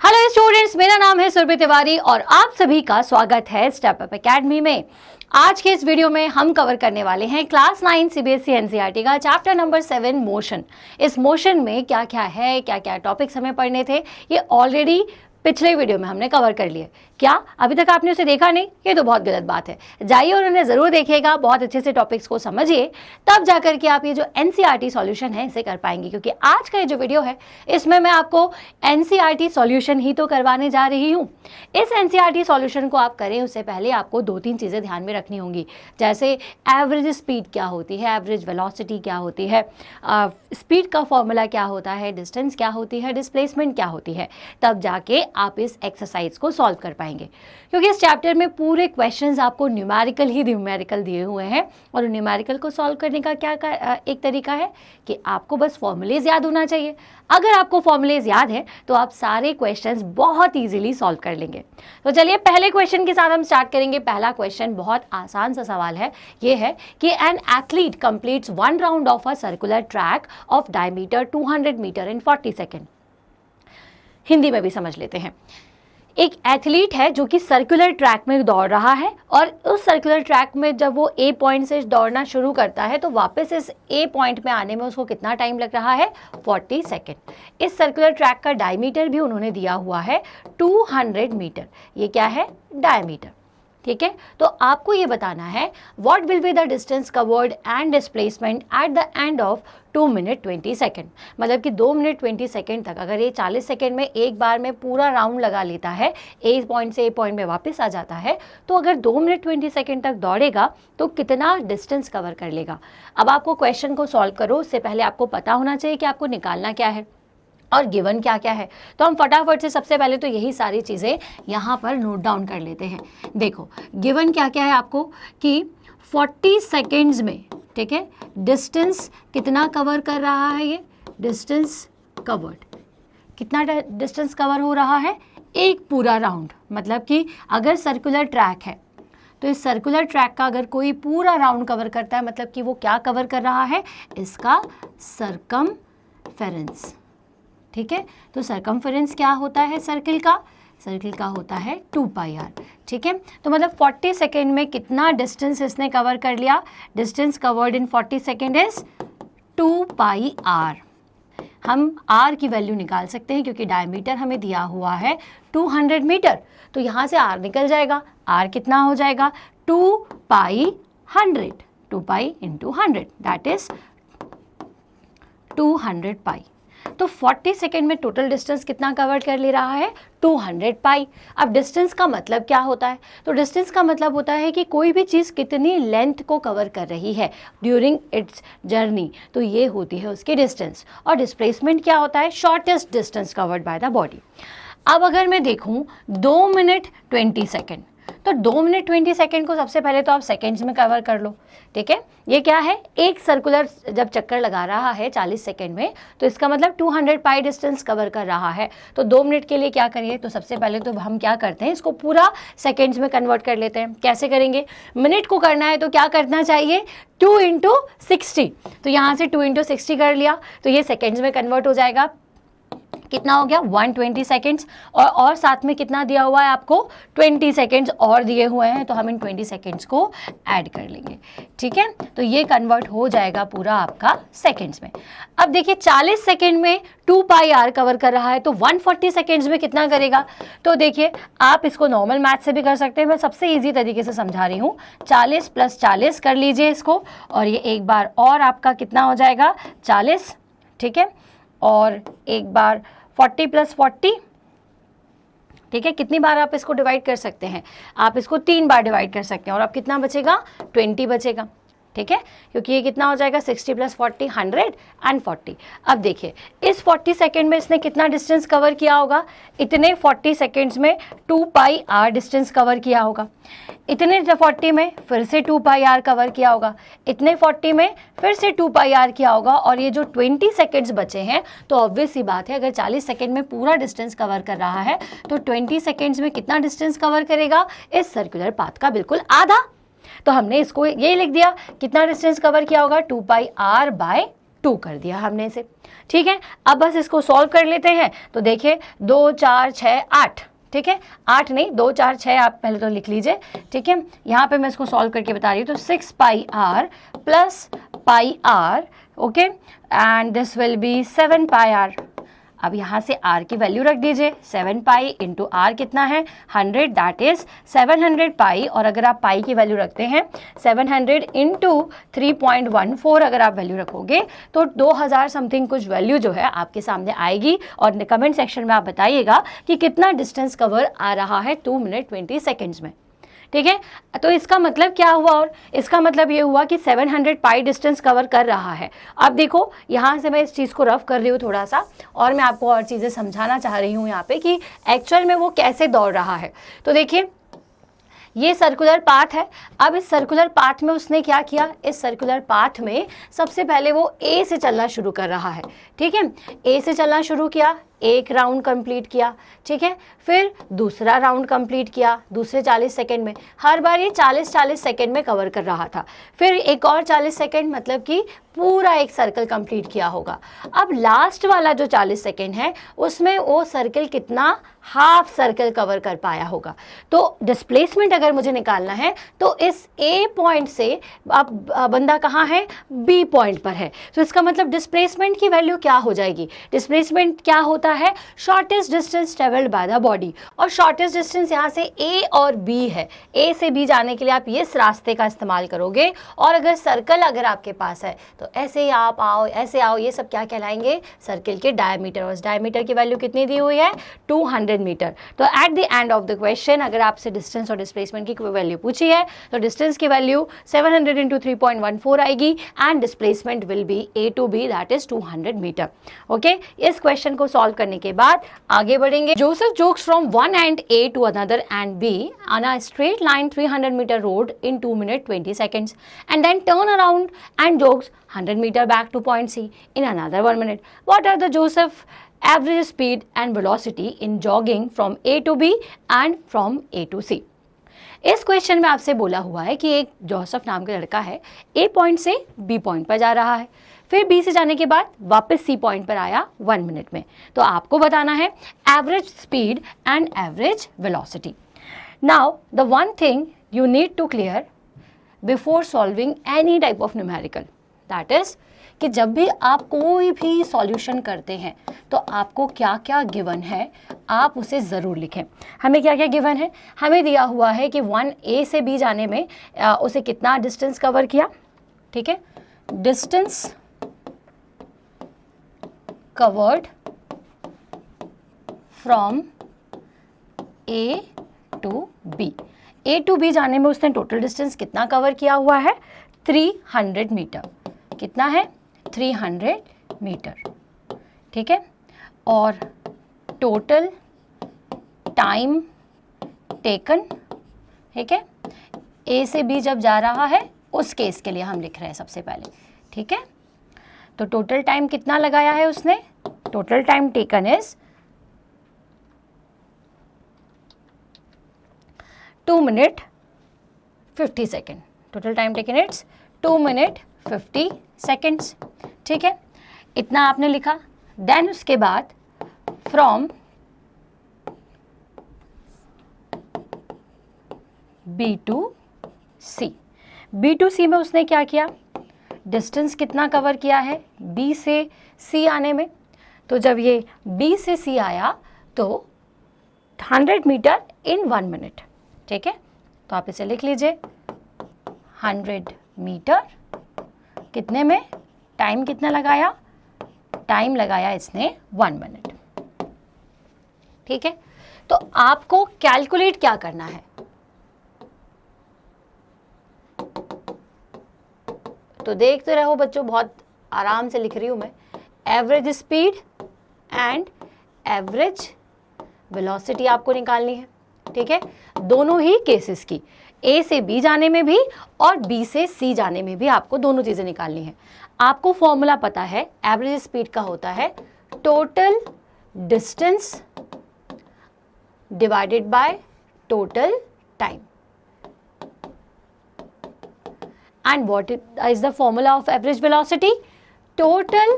Hello students, मेरा नाम है सुरभि तिवारी और आप सभी का स्वागत है स्टेप अप एकेडमी में। आज के इस वीडियो में हम कवर करने वाले हैं क्लास 9 सीबीएसई एनसीईआरटी का चैप्टर नंबर 7 मोशन। इस मोशन में क्या क्या है, क्या क्या टॉपिक्स हमें पढ़ने थे, ये ऑलरेडी पिछले वीडियो में हमने कवर कर लिए। क्या अभी तक आपने उसे देखा नहीं? ये तो बहुत गलत बात है। जाइए और उन्हें ज़रूर देखिएगा, बहुत अच्छे से टॉपिक्स को समझिए, तब जाकर के आप ये जो एनसीईआरटी सॉल्यूशन है इसे कर पाएंगे। क्योंकि आज का ये जो वीडियो है इसमें मैं आपको एनसीईआरटी सॉल्यूशन ही तो करवाने जा रही हूँ। इस एनसीईआरटी सॉल्यूशन को आप करें उससे पहले आपको 2-3 चीज़ें ध्यान में रखनी होंगी, जैसे एवरेज स्पीड क्या होती है, एवरेज वेलोसिटी क्या होती है, स्पीड का फॉर्मूला क्या होता है, डिस्टेंस क्या होती है, डिस्प्लेसमेंट क्या होती है। तब जाके आप इस एक्सरसाइज को सॉल्व कर पाएंगे। क्योंकि इस चैप्टर में पूरे क्वेश्चंस आपको न्यूमेरिकल दिए हुए हैं और न्यूमेरिकल को सॉल्व करने का क्या एक तरीका है कि आपको बस फॉर्मूलेज याद होना चाहिए। अगर आपको फॉर्मूलेज याद है तो आप सारे क्वेश्चंस बहुत इजीली सॉल्व कर लेंगे। तो चलिए पहले क्वेश्चन के साथ हम स्टार्ट करेंगे। पहला क्वेश्चन बहुत आसान सा सवाल है। ये है कि an athlete completes 1 round of a circular track of diameter 200 metre in 40 second. Hindi में भी समझ लेते हैं। एक एथलीट है जो कि सर्कुलर ट्रैक में दौड़ रहा है और उस सर्कुलर ट्रैक में जब वो ए पॉइंट से दौड़ना शुरू करता है तो वापस इस ए पॉइंट में आने में उसको कितना टाइम लग रहा है? 40 सेकेंड। इस सर्कुलर ट्रैक का डायमीटर भी उन्होंने दिया हुआ है 200 मीटर। ये क्या है? डायमीटर। ठीक है, तो आपको ये बताना है what will be the distance covered and displacement at the end of 2 minute 20 second. मतलब कि 2 मिनट 20 सेकेंड तक अगर ये 40 सेकेंड में एक बार में पूरा राउंड लगा लेता है, ए पॉइंट से ए पॉइंट में वापस आ जाता है, तो अगर 2 मिनट 20 सेकेंड तक दौड़ेगा तो कितना डिस्टेंस कवर कर लेगा। अब आपको क्वेश्चन को सॉल्व करो उससे पहले आपको पता होना चाहिए कि आपको निकालना क्या है और गिवन क्या क्या है। तो हम फटाफट से सबसे पहले तो यही सारी चीज़ें यहाँ पर नोट डाउन कर लेते हैं। देखो गिवन क्या क्या है आपको कि 40 सेकेंड्स में, ठीक है, डिस्टेंस कितना कवर कर रहा है? ये डिस्टेंस कवर्ड, कितना डिस्टेंस कवर हो रहा है? एक पूरा राउंड। मतलब कि अगर सर्कुलर ट्रैक है तो इस सर्कुलर ट्रैक का अगर कोई पूरा राउंड कवर करता है मतलब कि वो क्या कवर कर रहा है? इसका सर्कमफेरेंस। ठीक है, तो सर्कमफेरेंस क्या होता है सर्किल का? सर्किल का होता है 2πr। ठीक है, तो मतलब 40 सेकेंड में कितना डिस्टेंस इसने कवर कर लिया? Distance covered in 40 second is 2πr। हम r की वैल्यू निकाल सकते हैं क्योंकि डायमीटर हमें दिया हुआ है 200 मीटर, तो यहाँ से r निकल जाएगा। r कितना हो जाएगा? 2π100, 2π इंटू 100 दैट इज 200 पाई। तो 40 सेकेंड में टोटल डिस्टेंस कितना कवर कर ले रहा है? 200 पाई। अब डिस्टेंस का मतलब क्या होता है? तो डिस्टेंस का मतलब होता है कि कोई भी चीज़ कितनी लेंथ को कवर कर रही है ड्यूरिंग इट्स जर्नी, तो ये होती है उसकी डिस्टेंस। और डिस्प्लेसमेंट क्या होता है? Shortest distance covered by the body. अब अगर मैं देखूँ 2 मिनट 20 सेकेंड, तो 2 मिनट 20 सेकेंड को सबसे पहले तो आप सेकेंड्स में कवर कर लो। ठीक है, ये क्या है? एक सर्कुलर जब चक्कर लगा रहा है 40 सेकेंड में तो इसका मतलब 200 पाई डिस्टेंस कवर कर रहा है। तो 2 मिनट के लिए क्या करिए? तो सबसे पहले तो हम क्या करते हैं, इसको पूरा सेकेंड्स में कन्वर्ट कर लेते हैं। कैसे करेंगे? मिनट को करना है तो क्या करना चाहिए? 2 इंटू 60। तो यहाँ से 2 इंटू 60 कर लिया तो ये सेकेंड्स में कन्वर्ट हो जाएगा। कितना हो गया? 120 सेकेंड्स। और साथ में कितना दिया हुआ है आपको? 20 सेकेंड्स और दिए हुए हैं, तो हम इन 20 सेकेंड्स को ऐड कर लेंगे। ठीक है, तो ये कन्वर्ट हो जाएगा पूरा आपका सेकेंड्स में। अब देखिए 40 सेकेंड में 2πr कवर कर रहा है तो 140 सेकेंड्स में कितना करेगा? तो देखिए आप इसको नॉर्मल मैथ से भी कर सकते हैं, मैं सबसे ईजी तरीके से समझा रही हूँ। 40 + 40 कर लीजिए इसको, और ये एक बार और आपका कितना हो जाएगा? 40। ठीक है, और एक बार 40 + 40। ठीक है, कितनी बार आप इसको डिवाइड कर सकते हैं? आप इसको 3 बार डिवाइड कर सकते हैं और अब कितना बचेगा? 20 बचेगा। ठीक है, क्योंकि ये कितना हो जाएगा? 60 + 40 140। अब देखिए इस 40 सेकेंड में इसने कितना डिस्टेंस कवर किया होगा? इतने 40 सेकेंड्स में 2πr डिस्टेंस कवर किया होगा। इतने 40 में फिर से 2πr कवर किया होगा। इतने 40 में फिर से 2πr किया होगा। और ये जो 20 सेकेंड्स बचे हैं तो ऑब्वियस सी बात है अगर 40 सेकेंड में पूरा डिस्टेंस कवर कर रहा है तो 20 सेकेंड्स में कितना डिस्टेंस कवर करेगा? इस सर्कुलर पाथ का बिल्कुल आधा। तो हमने इसको ये लिख दिया, कितना डिस्टेंस कवर किया होगा? 2πr/2। 2 कर दिया हमने इसे। ठीक है, अब बस इसको सॉल्व कर लेते हैं। तो देखिए 2 4 6 8, ठीक है, 8 नहीं 2 4 6 आप पहले तो लिख लीजिए। ठीक है, यहाँ पे मैं इसको सॉल्व करके बता रही हूँ। तो 6 pi r plus pi r, okay, and this will be 7 pi r. अब यहाँ से r की वैल्यू रख दीजिए। 7 पाई इंटू आर कितना है 100, दैट इज 700 पाई। और अगर आप पाई की वैल्यू रखते हैं 700 इंटू 3.14 अगर आप वैल्यू रखोगे तो 2000 समथिंग कुछ वैल्यू जो है आपके सामने आएगी। और कमेंट सेक्शन में आप बताइएगा कि कितना डिस्टेंस कवर आ रहा है 2 मिनट 20 सेकेंड्स में। ठीक है, तो इसका मतलब क्या हुआ, और इसका मतलब ये हुआ कि 700 पाई डिस्टेंस कवर कर रहा है। अब देखो यहाँ से मैं इस चीज़ को रफ कर रही हूँ थोड़ा सा, और मैं आपको और चीज़ें समझाना चाह रही हूँ यहाँ पे कि एक्चुअल में वो कैसे दौड़ रहा है। तो देखिए ये सर्कुलर पाथ है। अब इस सर्कुलर पाथ में उसने क्या किया, इस सर्कुलर पाथ में सबसे पहले वो ए से चलना शुरू कर रहा है। ठीक है, ए से चलना शुरू किया, एक राउंड कंप्लीट किया। ठीक है, फिर दूसरा राउंड कंप्लीट किया दूसरे 40 सेकंड में। हर बार ये 40-40 सेकंड में कवर कर रहा था। फिर एक और 40 सेकंड, मतलब कि पूरा एक सर्कल कंप्लीट किया होगा। अब लास्ट वाला जो 40 सेकंड है उसमें वो सर्कल कितना, हाफ सर्कल कवर कर पाया होगा। तो डिस्प्लेसमेंट अगर मुझे निकालना है तो इस ए पॉइंट से अब बंदा कहाँ है, बी पॉइंट पर है। तो इसका मतलब डिस्प्लेसमेंट की वैल्यू क्या हो जाएगी, डिस्प्लेसमेंट क्या होता है, shortest distance travelled by the body. और शॉर्टेस्ट डिस्टेंस यहाँ से ए और बी है। ए से बी जाने के लिए आप इस रास्ते का इस्तेमाल करोगे। और अगर सर्कल अगर आपके पास है तो ऐसे ही आप आओ, ऐसे आओ, ये सब क्या कहलाएंगे, सर्कल के डायमीटर। और इस डायमीटर की वैल्यू कितनी दी हुई है, 200 मीटर। तो at the end of the question अगर आपसे डिस्टेंस और डिस्प्लेसमेंट की कोई वैल्यू पूछी है तो डिस्टेंस की वैल्यू 700 इंटू 3.14 आएगी and displacement will be A to B, that is 200 metre. Okay, इस क्वेश्चन को सॉल्व करने के बाद आगे बढ़ेंगे। Joseph jogs from one end A to another end B on a straight line 300 metre road in 2 minutes 20 seconds and then turn around and jogs 100 meter back to point C in another 1 minute. What are the Joseph average speed and velocity in jogging from A to B and from A to C? इस question में आपसे बोला हुआ है कि एक Joseph नाम का लड़का है, ए पॉइंट से बी पॉइंट पर जा रहा है, फिर बी से जाने के बाद वापस सी पॉइंट पर आया 1 मिनट में। तो आपको बताना है average speed and average velocity. Now the one thing you need to clear before solving any type of numerical, that is कि जब भी आप कोई भी सॉल्यूशन करते हैं तो आपको क्या क्या गिवन है आप उसे ज़रूर लिखें। हमें क्या क्या गिवन है, हमें दिया हुआ है कि 1A से B जाने में उसे कितना डिस्टेंस कवर किया। ठीक है, distance covered from A to B, A to B जाने में उसने टोटल डिस्टेंस कितना कवर किया हुआ है, 300 मीटर। कितना है, 300 मीटर। ठीक है, और टोटल टाइम टेकन, ठीक है, ए से बी जब जा रहा है उस केस के लिए हम लिख रहे हैं सबसे पहले। ठीक है, तो टोटल टाइम कितना लगाया है उसने, total time taken is 2 minutes 50 seconds। Total time taken it's 2 minutes 50 seconds। ठीक है, इतना आपने लिखा। देन उसके बाद from B to C, B to C में उसने क्या किया, डिस्टेंस कितना कवर किया है B से C आने में। तो जब ये B से C आया तो 100 मीटर इन 1 मिनट। ठीक है, तो आप इसे लिख लीजिए 100 मीटर कितने में, टाइम कितना लगाया, टाइम लगाया इसने 1 मिनट। ठीक है, तो आपको कैलकुलेट क्या करना है, तो देखते रहो बच्चों, बहुत आराम से लिख रही हूं मैं। Average speed and average velocity आपको निकालनी है। ठीक है, दोनों ही केसेस की, ए से बी जाने में भी और बी से सी जाने में भी आपको दोनों चीजें निकालनी है। आपको फॉर्मूला पता है, एवरेज स्पीड का होता है total distance divided by total time. And what is the formula of average velocity, total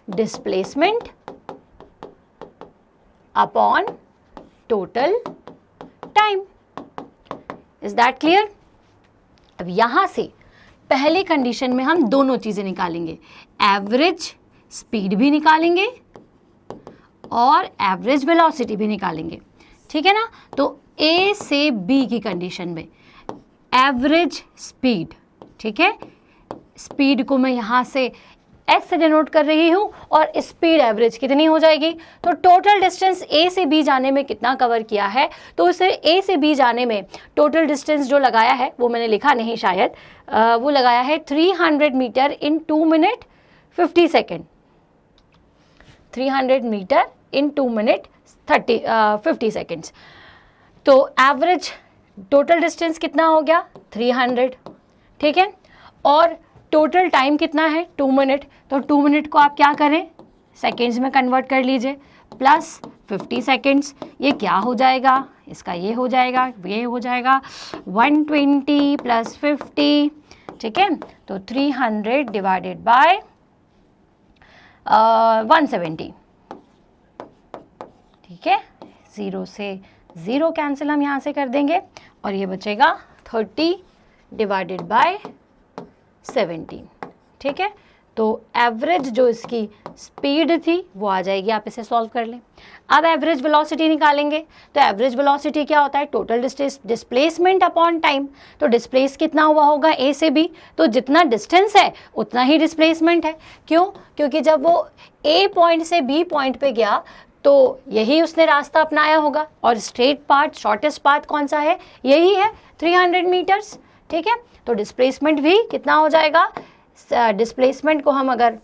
displacement upon total time. Is that clear? अब यहां से पहले कंडीशन में हम दोनों चीजें निकालेंगे, एवरेज स्पीड भी निकालेंगे और एवरेज वेलोसिटी भी निकालेंगे, ठीक है ना। तो ए से बी की कंडीशन में एवरेज स्पीड, ठीक है, स्पीड को मैं यहां से एस से डिनोट कर रही हूं और स्पीड एवरेज कितनी हो जाएगी, तो टोटल डिस्टेंस ए से बी जाने में कितना कवर किया है, तो उसे ए से बी जाने में टोटल डिस्टेंस जो लगाया है वो मैंने लिखा नहीं शायद, वो लगाया है 300 मीटर इन 2 मिनट 50 सेकेंड, 300 मीटर इन 2 मिनट 50 सेकेंड्स। तो एवरेज टोटल डिस्टेंस कितना हो गया 300, ठीक है, और टोटल टाइम कितना है 2 मिनट, तो 2 मिनट को आप क्या करें सेकेंड्स में कन्वर्ट कर लीजिए, प्लस 50 सेकेंड्स, ये क्या हो जाएगा, इसका ये हो जाएगा 120 प्लस 50, ठीक है, तो 300 डिवाइडेड बाय 170, ठीक है, 0 से 0 कैंसिल हम यहाँ से कर देंगे और ये बचेगा 30 डिवाइडेड बाय 17, ठीक है। तो एवरेज जो इसकी स्पीड थी वो आ जाएगी, आप इसे सॉल्व कर लें। अब एवरेज वेलोसिटी निकालेंगे, तो एवरेज वेलोसिटी क्या होता है, टोटल डिस्प्लेसमेंट अपॉन टाइम। तो डिस्प्लेस कितना हुआ होगा ए से बी, तो जितना डिस्टेंस है उतना ही डिस्प्लेसमेंट है। क्यों? क्योंकि जब वो ए पॉइंट से बी पॉइंट पे गया तो यही उसने रास्ता अपनाया होगा, और स्ट्रेट पाथ शॉर्टेस्ट पाथ कौन सा है, यही है 300 मीटर्स, ठीक है। तो डिस्प्लेसमेंट भी कितना हो जाएगा, डिस्प्लेसमेंट को हम अगर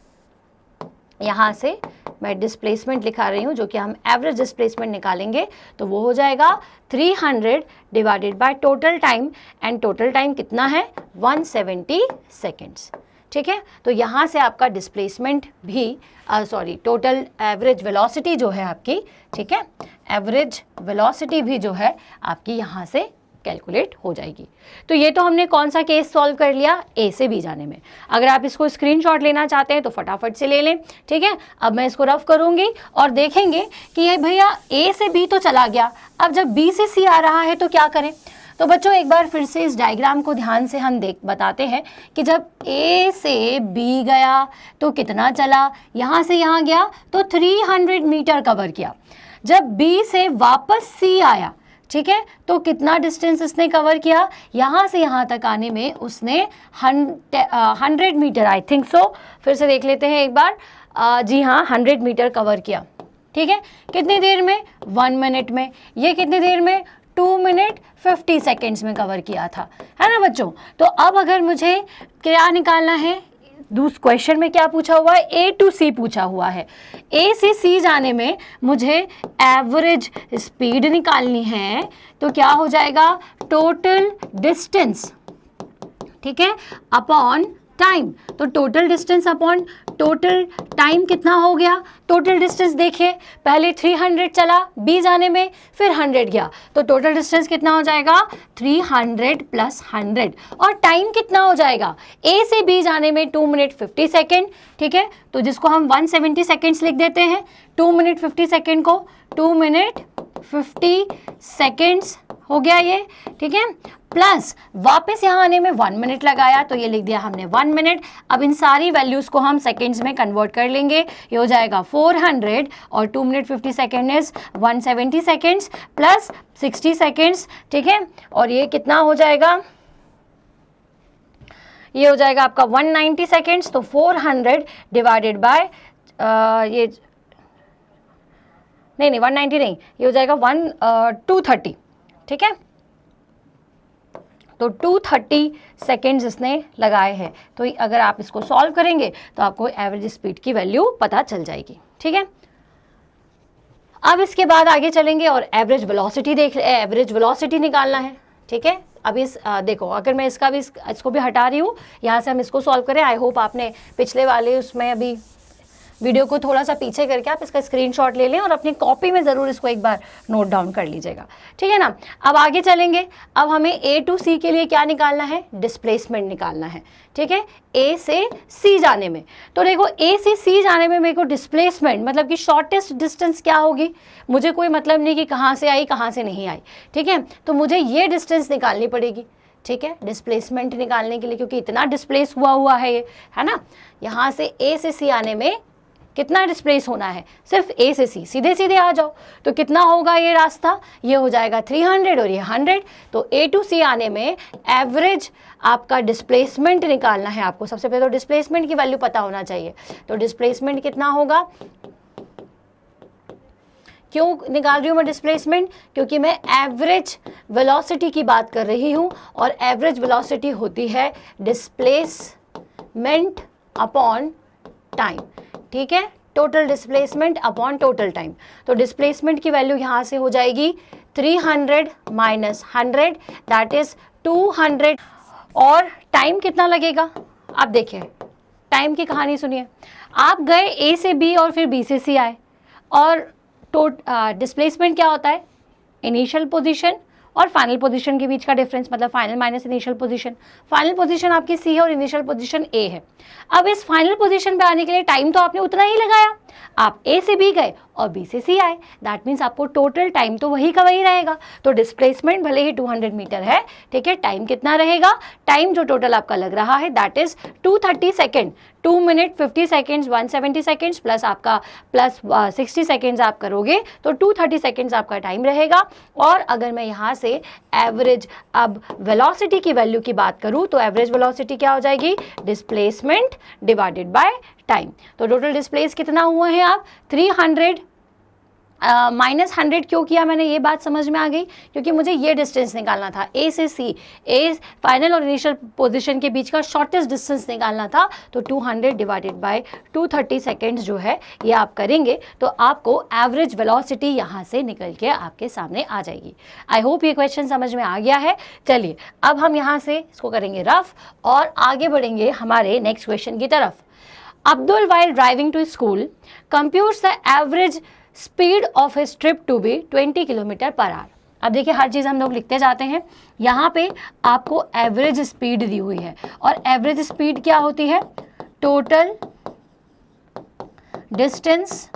यहाँ से मैं डिस्प्लेसमेंट लिखा रही हूँ जो कि हम एवरेज डिस्प्लेसमेंट निकालेंगे, तो वो हो जाएगा 300 divided by total time, and total time कितना है 170 सेकेंड्स, ठीक है। तो यहाँ से आपका डिस्प्लेसमेंट भी टोटल एवरेज वेलोसिटी जो है आपकी, ठीक है, एवरेज वेलोसिटी भी जो है आपकी यहाँ से कैलकुलेट हो जाएगी। तो ये तो हमने कौन सा केस सॉल्व कर लिया, ए से बी जाने में। अगर आप इसको स्क्रीनशॉट लेना चाहते हैं तो फटाफट से ले लें, ठीक है। अब मैं इसको रफ करूंगी और देखेंगे कि ये भैया ए से बी तो चला गया, अब जब बी से सी आ रहा है तो क्या करें। तो बच्चों एक बार फिर से इस डायग्राम को ध्यान से हम बताते हैं कि जब ए से बी गया तो कितना चला, यहाँ से यहाँ गया तो 300 मीटर कवर किया। जब बी से वापस सी आया, ठीक है, तो कितना डिस्टेंस इसने कवर किया, यहाँ से यहाँ तक आने में उसने 100 मीटर, आई थिंक सो, फिर से देख लेते हैं एक बार, जी हाँ 100 मीटर कवर किया, ठीक है। कितनी देर में, 1 मिनट में। ये कितनी देर में, 2 मिनट 50 सेकेंड्स में कवर किया था, है ना बच्चों। तो अब अगर मुझे क्या निकालना है, दूसरे क्वेश्चन में क्या पूछा हुआ है, ए टू सी पूछा हुआ है। ए से सी जाने में मुझे एवरेज स्पीड निकालनी है, तो क्या हो जाएगा, टोटल डिस्टेंस, ठीक है, अपॉन टाइम। तो total distance upon total time कितना हो गया, टोटल डिस्टेंस देखिए, पहले 300 चला बी जाने में, फिर 100 गया, तो टोटल डिस्टेंस कितना हो जाएगा 300 प्लस 100, और टाइम कितना हो जाएगा, ए से बी जाने में 2 मिनट 50 सेकेंड, ठीक है। तो जिसको हम 170 सेकेंड्स लिख देते हैं, 2 मिनट 50 सेकेंड को 2 मिनट 50 सेकेंड्स हो गया ये, ठीक है, प्लस वापस यहाँ आने में 1 मिनट लगाया, तो ये लिख दिया हमने 1 मिनट। अब इन सारी वैल्यूज़ को हम सेकेंड्स में कन्वर्ट कर लेंगे, ये हो जाएगा 400, और 2 minute 50 second is 170 seconds plus 60 seconds, ठीक है, और ये कितना हो जाएगा, ये हो जाएगा आपका 190 सेकेंड्स। तो 400 डिवाइडेड बाय ये नहीं 190 नहीं, ये हो जाएगा 230, ठीक है। तो 230 सेकेंड्स इसने लगाए हैं। तो अगर आप इसको सॉल्व करेंगे तो आपको एवरेज स्पीड की वैल्यू पता चल जाएगी, ठीक है। अब इसके बाद आगे चलेंगे और एवरेज वेलोसिटी निकालना है, ठीक है। अब इस देखो, अगर मैं इसको भी हटा रही हूँ, यहाँ से हम इसको सॉल्व करें। आई होप आपने पिछले वाले उसमें अभी वीडियो को थोड़ा सा पीछे करके आप इसका स्क्रीनशॉट ले लें और अपनी कॉपी में ज़रूर इसको एक बार नोट डाउन कर लीजिएगा, ठीक है ना। अब आगे चलेंगे। अब हमें ए टू सी के लिए क्या निकालना है, डिस्प्लेसमेंट निकालना है, ठीक है, ए से सी जाने में। तो देखो ए से सी जाने में मेरे को डिस्प्लेसमेंट मतलब कि शॉर्टेस्ट डिस्टेंस क्या होगी, मुझे कोई मतलब नहीं कि कहाँ से आई कहाँ से नहीं आई, ठीक है, तो मुझे ये डिस्टेंस निकालनी पड़ेगी, ठीक है, डिस्प्लेसमेंट निकालने के लिए, क्योंकि इतना डिस्प्लेस हुआ है ये, है ना। यहाँ से ए से सी आने में कितना डिस्प्लेस होना है, सिर्फ ए से सी, सीधे सीधे आ जाओ तो कितना होगा ये रास्ता, ये हो जाएगा 300 और ये 100। तो ए टू सी आने में एवरेज आपका डिस्प्लेसमेंट निकालना है आपको। सबसे पहले तो डिस्प्लेसमेंट की वैल्यू पता होना चाहिए। तो डिस्प्लेसमेंट कितना होगा, क्यों निकाल रही हूँ मैं डिस्प्लेसमेंट, क्योंकि मैं एवरेज वेलोसिटी की बात कर रही हूँ और एवरेज वेलोसिटी होती है डिस्प्लेसमेंट अपॉन टाइम, ठीक है, total displacement upon total time. तो डिस्प्लेसमेंट की वैल्यू यहाँ से हो जाएगी 300 माइनस 100 दैट इज 200। और टाइम कितना लगेगा, आप देखिए टाइम की कहानी सुनिए। आप गए ए से बी और फिर बी से सी आए, और डिस्प्लेसमेंट क्या होता है, इनिशियल पोजीशन और फाइनल पोजीशन के बीच का डिफरेंस, मतलब final minus initial position. Final position आपकी सी है और इनिशियल पोजीशन ए है। अब इस फाइनल पोजीशन पे आने के लिए टाइम तो आपने उतना ही लगाया, आप ए से बी गए और बी से सी आए, दैट मीन्स आपको टोटल टाइम तो वही का वही रहेगा। तो डिस्प्लेसमेंट भले ही 200 मीटर है, ठीक है, टाइम कितना रहेगा, टाइम जो टोटल आपका लग रहा है that is 230 second, 2 minute 50 seconds 170 seconds plus आपका प्लस 60 सेकेंड्स आप करोगे तो 230 सेकेंड्स आपका टाइम रहेगा। और अगर मैं यहाँ से एवरेज अब वेलोसिटी की वैल्यू की बात करूँ तो एवरेज वेलोसिटी क्या हो जाएगी, डिस्प्लेसमेंट डिवाइडेड बाय टाइम। तो टोटल डिस्प्लेस कितना हुआ है आप 300 माइनस 100 क्यों किया मैंने, ये बात समझ में आ गई, क्योंकि मुझे ये डिस्टेंस निकालना था ए से सी, ए फाइनल और इनिशियल पोजीशन के बीच का शॉर्टेस्ट डिस्टेंस निकालना था। तो 200 डिवाइडेड बाय 230 सेकेंड्स जो है ये आप करेंगे तो आपको एवरेज वेलोसिटी यहाँ से निकल के आपके सामने आ जाएगी। आई होप ये क्वेश्चन समझ में आ गया है। चलिए अब हम यहाँ से इसको करेंगे रफ और आगे बढ़ेंगे हमारे नेक्स्ट क्वेश्चन की तरफ। Abdul while driving to school computes the average speed of his trip to be 20 kilometre per hour. अब देखिए हर चीज़ हम लोग लिखते जाते हैं, यहाँ पे आपको एवरेज स्पीड दी हुई है और एवरेज स्पीड क्या होती है, total distance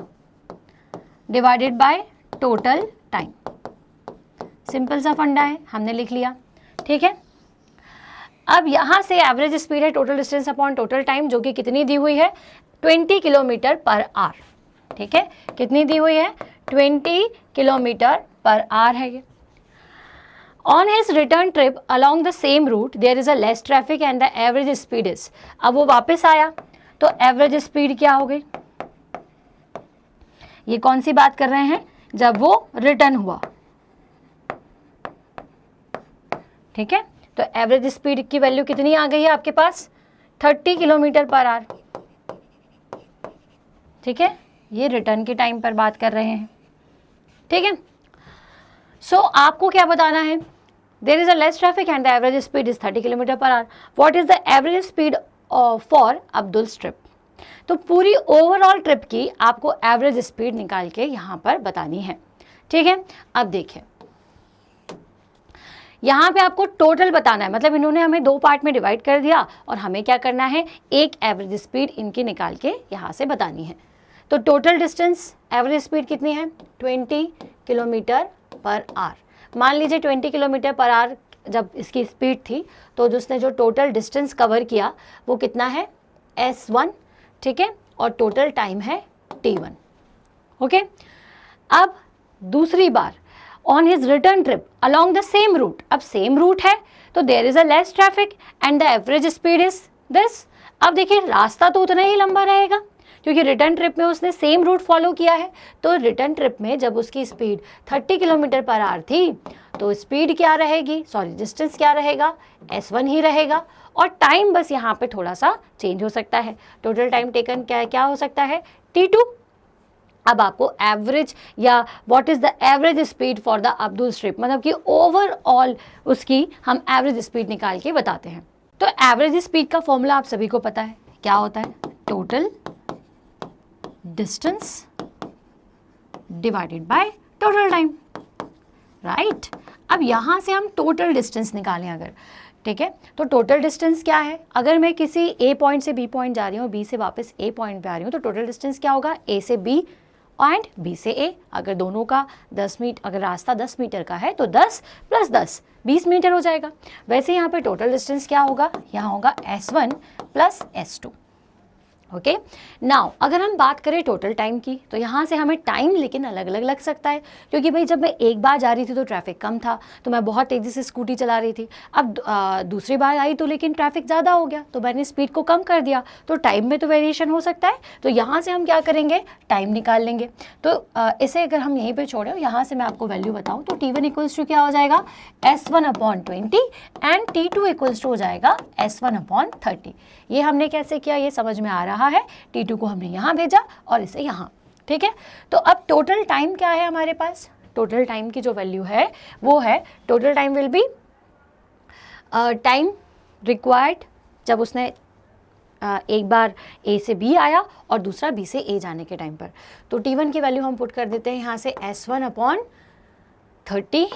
divided by total time. Simple सा फंडा है, हमने लिख लिया, ठीक है। अब यहाँ से एवरेज स्पीड है total distance upon total time, जो कि कितनी दी हुई है 20 किलोमीटर पर आवर, ठीक है, कितनी दी हुई है 20 किलोमीटर पर आवर है ये। On his return trip along the same route there is a less traffic and the average speed is. अब वो वापस आया तो एवरेज स्पीड क्या हो गई, ये कौन सी बात कर रहे हैं, जब वो रिटर्न हुआ, ठीक है। तो एवरेज स्पीड की वैल्यू कितनी आ गई है आपके पास 30 किलोमीटर पर आवर, ठीक है, ये रिटर्न के टाइम पर बात कर रहे हैं, ठीक है। सो आपको क्या बताना है, there is a less traffic and the average speed is 30 kilometre per hour, what is the average speed for Abdul's trip. तो पूरी ओवरऑल ट्रिप की आपको एवरेज स्पीड निकाल के यहाँ पर बतानी है, ठीक है। अब देखिए यहाँ पे आपको टोटल बताना है, मतलब इन्होंने हमें दो पार्ट में डिवाइड कर दिया और हमें क्या करना है, एक एवरेज स्पीड इनकी निकाल के यहाँ से बतानी है। तो टोटल डिस्टेंस एवरेज स्पीड कितनी है 20 किलोमीटर पर आवर। मान लीजिए 20 किलोमीटर पर आवर जब इसकी स्पीड थी तो जिसने जो टोटल डिस्टेंस कवर किया वो कितना है S1, ठीक है, और टोटल टाइम है T1, ओके। अब दूसरी बार on his return trip along the same route, अब सेम रूट है तो there is a less traffic and the average speed is this. अब देखिए रास्ता तो उतना ही लंबा रहेगा क्योंकि रिटर्न ट्रिप में उसने सेम रूट फॉलो किया है। तो रिटर्न ट्रिप में जब उसकी स्पीड 30 किलोमीटर पर आवर थी तो स्पीड क्या रहेगी, सॉरी डिस्टेंस क्या रहेगा, S1 ही रहेगा और टाइम बस यहाँ पे थोड़ा सा चेंज हो सकता है। टोटल टाइम टेकन क्या हो सकता है T2। अब आपको एवरेज या what is the average speed for the Abdul trip, मतलब कि ओवरऑल उसकी हम एवरेज स्पीड निकाल के बताते हैं। तो एवरेज स्पीड का फॉर्मूला आप सभी को पता है, क्या होता है, total distance divided by total time, right. अब यहाँ से हम टोटल डिस्टेंस निकालें अगर, ठीक है, तो टोटल डिस्टेंस क्या है, अगर मैं किसी ए पॉइंट से बी पॉइंट जा रही हूँ, बी से वापस ए पॉइंट पे आ रही हूँ, तो टोटल डिस्टेंस क्या होगा, ए से बी एंड बी से ए। अगर दोनों का 10 मीटर, अगर रास्ता 10 मीटर का है तो 10 + 10 20 मीटर हो जाएगा। वैसे यहाँ पे टोटल डिस्टेंस क्या होगा, यहाँ होगा S1 + S2। ओके, नाउ अगर हम बात करें टोटल टाइम की, तो यहाँ से हमें टाइम लेकिन अलग अलग लग सकता है, क्योंकि भाई जब मैं एक बार जा रही थी तो ट्रैफिक कम था, तो मैं बहुत तेज़ी से स्कूटी चला रही थी। अब दूसरी बार आई तो लेकिन ट्रैफिक ज़्यादा हो गया, तो मैंने स्पीड को कम कर दिया, तो टाइम में तो वेरिएशन हो सकता है। तो यहाँ से हम क्या करेंगे, टाइम निकाल लेंगे। तो इसे अगर हम यहीं पर छोड़ें, यहाँ से मैं आपको वैल्यू बताऊँ तो T1 = क्या हो जाएगा, S1/20 एंड T2 = हो जाएगा S1/30। ये हमने कैसे किया ये समझ में आ रहा है। T2 को हमने यहाँ भेजा और इसे यहाँ, ठीक है। तो अब टोटल टाइम क्या है हमारे पास, टोटल टाइम की जो वैल्यू है वो है, total time will be time required जब उसने एक बार ए से बी आया और दूसरा बी से ए जाने के टाइम पर। तो T1 की वैल्यू हम पुट कर देते हैं यहाँ से S1/30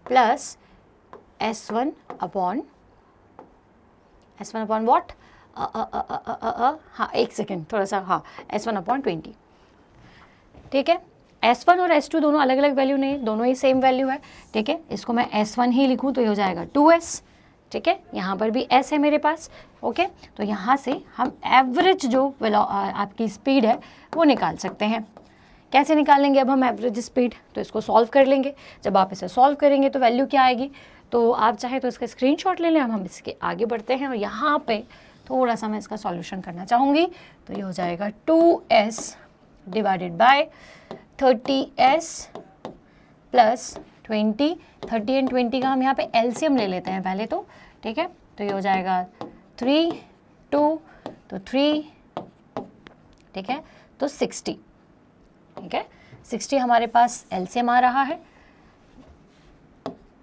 प्लस S1 वॉट, हाँ एक सेकेंड थोड़ा सा, हाँ S1/20, ठीक है। S1 और S2 दोनों अलग अलग वैल्यू नहीं, दोनों ही सेम वैल्यू है, ठीक है। इसको मैं S1 ही लिखूँ तो ये हो जाएगा 2S, ठीक है। यहाँ पर भी S है मेरे पास, ओके। तो यहाँ से हम एवरेज जो आपकी स्पीड है वो निकाल सकते हैं। कैसे निकालेंगे अब हम एवरेज स्पीड, तो इसको सॉल्व कर लेंगे। जब आप इसे सॉल्व करेंगे तो वैल्यू क्या आएगी, तो आप चाहे तो इसका स्क्रीनशॉट ले लें। हम इसके आगे बढ़ते हैं और यहाँ पे थोड़ा सा मैं इसका सॉल्यूशन करना चाहूँगी। तो ये हो जाएगा 2S divided by 30S plus 20। 30 and 20 का हम यहाँ पे एलसीएम ले लेते हैं पहले तो, ठीक है। तो ये हो जाएगा 3 2 तो 3, ठीक है, तो 60, ठीक है। 60 हमारे पास एलसीएम आ रहा है।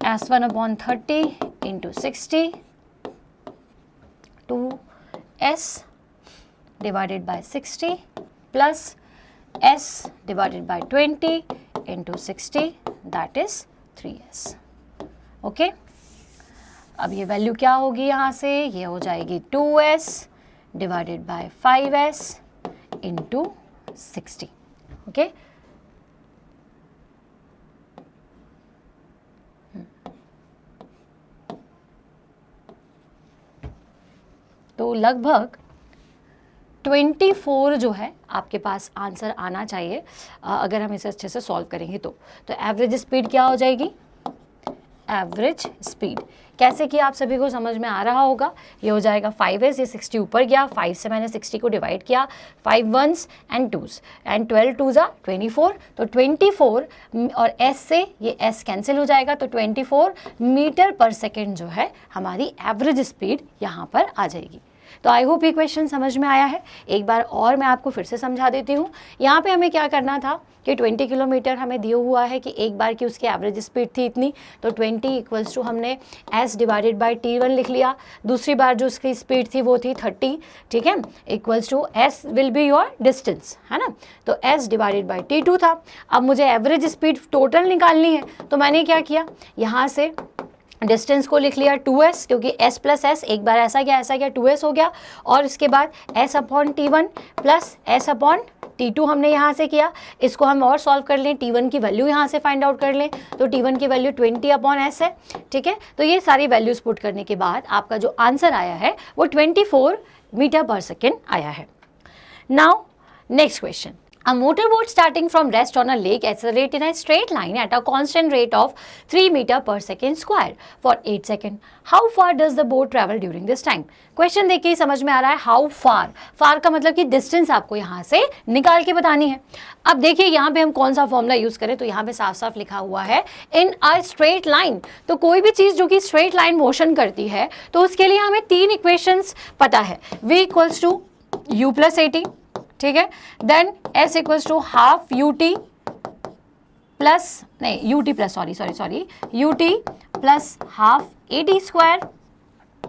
S1/30 × 60, 2S divided by 60 plus S divided by 20 × 60, that is 3S। Okay, अब ये वैल्यू क्या होगी यहाँ से, ये हो जाएगी 2S divided by 5S × 60, okay. तो लगभग 24 जो है आपके पास आंसर आना चाहिए अगर हम इसे अच्छे से सॉल्व करेंगे तो एवरेज स्पीड क्या हो जाएगी, एवरेज स्पीड कैसे कि आप सभी को समझ में आ रहा होगा। ये हो जाएगा 5S, ये 60 ऊपर गया, 5 से मैंने 60 को डिवाइड किया, 5 1s and 2s and 12 2s are 24, तो 24 और S से ये S कैंसिल हो जाएगा, तो 24 मीटर पर सेकेंड जो है हमारी एवरेज स्पीड यहाँ पर आ जाएगी। तो आई होप ये क्वेश्चन समझ में आया है। एक बार और मैं आपको फिर से समझा देती हूँ। यहाँ पे हमें क्या करना था कि 20 किलोमीटर हमें दिया हुआ है कि एक बार की उसकी एवरेज स्पीड थी इतनी, तो 20 = हमने S डिवाइडेड बाय T1 लिख लिया। दूसरी बार जो उसकी स्पीड थी वो थी 30, ठीक है, = S will be your distance, है ना। तो S डिवाइडेड बाय T2 था। अब मुझे एवरेज स्पीड टोटल निकालनी है, तो मैंने क्या किया, यहाँ से डिस्टेंस को लिख लिया 2S, क्योंकि S प्लस S एक बार ऐसा गया 2S हो गया, और इसके बाद S/T1 प्लस S/T2 हमने यहाँ से किया। इसको हम और सॉल्व कर लें, T1 की वैल्यू यहाँ से फाइंड आउट कर लें, तो T1 की वैल्यू 20/S है, ठीक है। तो ये सारी वैल्यूज पुट करने के बाद आपका जो आंसर आया है वो 24 मीटर पर सेकेंड आया है। Now next question, a motorboat starting from rest on a lake accelerate in a straight line at a constant rate of 3 meter per second square for 8 seconds. How far does the boat travel during this time? Question देख के ही समझ में आ रहा है how far. far का मतलब कि distance आपको यहाँ से निकाल के बतानी है। अब देखिए यहाँ पे हम कौन सा फॉर्मूला यूज करें, तो यहाँ पे साफ साफ लिखा हुआ है इन अ स्ट्रेट लाइन। तो कोई भी चीज जो कि स्ट्रेट लाइन मोशन करती है तो उसके लिए हमें 3 इक्वेशंस पता है। v = u + at, ठीक है, then S = half ut plus नहीं ut plus sorry ut plus half at square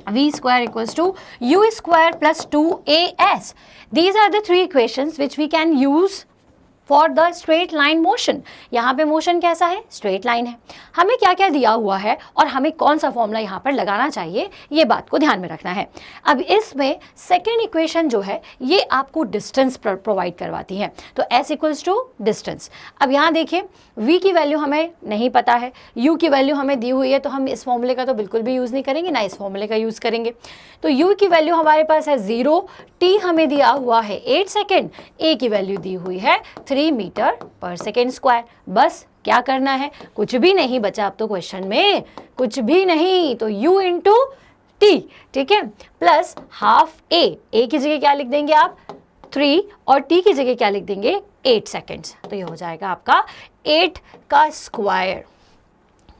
v square equals to u square plus 2as. These are the three equations which we can use for the straight line motion. यहाँ पे motion कैसा है, straight line है। हमें क्या क्या दिया हुआ है और हमें कौन सा फॉर्मूला यहाँ पर लगाना चाहिए, ये बात को ध्यान में रखना है। अब इसमें सेकेंड इक्वेशन जो है ये आपको डिस्टेंस प्रोवाइड करवाती है, तो s इक्वल्स टू डिस्टेंस। अब यहाँ देखिए v की वैल्यू हमें नहीं पता है, u की वैल्यू हमें दी हुई है, तो हम इस फॉर्मूले का तो बिल्कुल भी यूज़ नहीं करेंगे, ना इस फॉर्मूले का यूज़ करेंगे। तो u की वैल्यू हमारे पास है 0, t हमें दिया हुआ है 8 सेकेंड, a की वैल्यू दी हुई है 3 मीटर पर सेकेंड स्क्वायर। बस क्या करना है, कुछ भी नहीं बचा अब तो क्वेश्चन में, कुछ भी नहीं, तो u इंटू टी, ठीक है, प्लस हाफ a की जगह क्या लिख देंगे आप 3 और t की जगह क्या लिख देंगे 8 सेकेंड्स, तो ये हो जाएगा आपका 8 का स्क्वायर,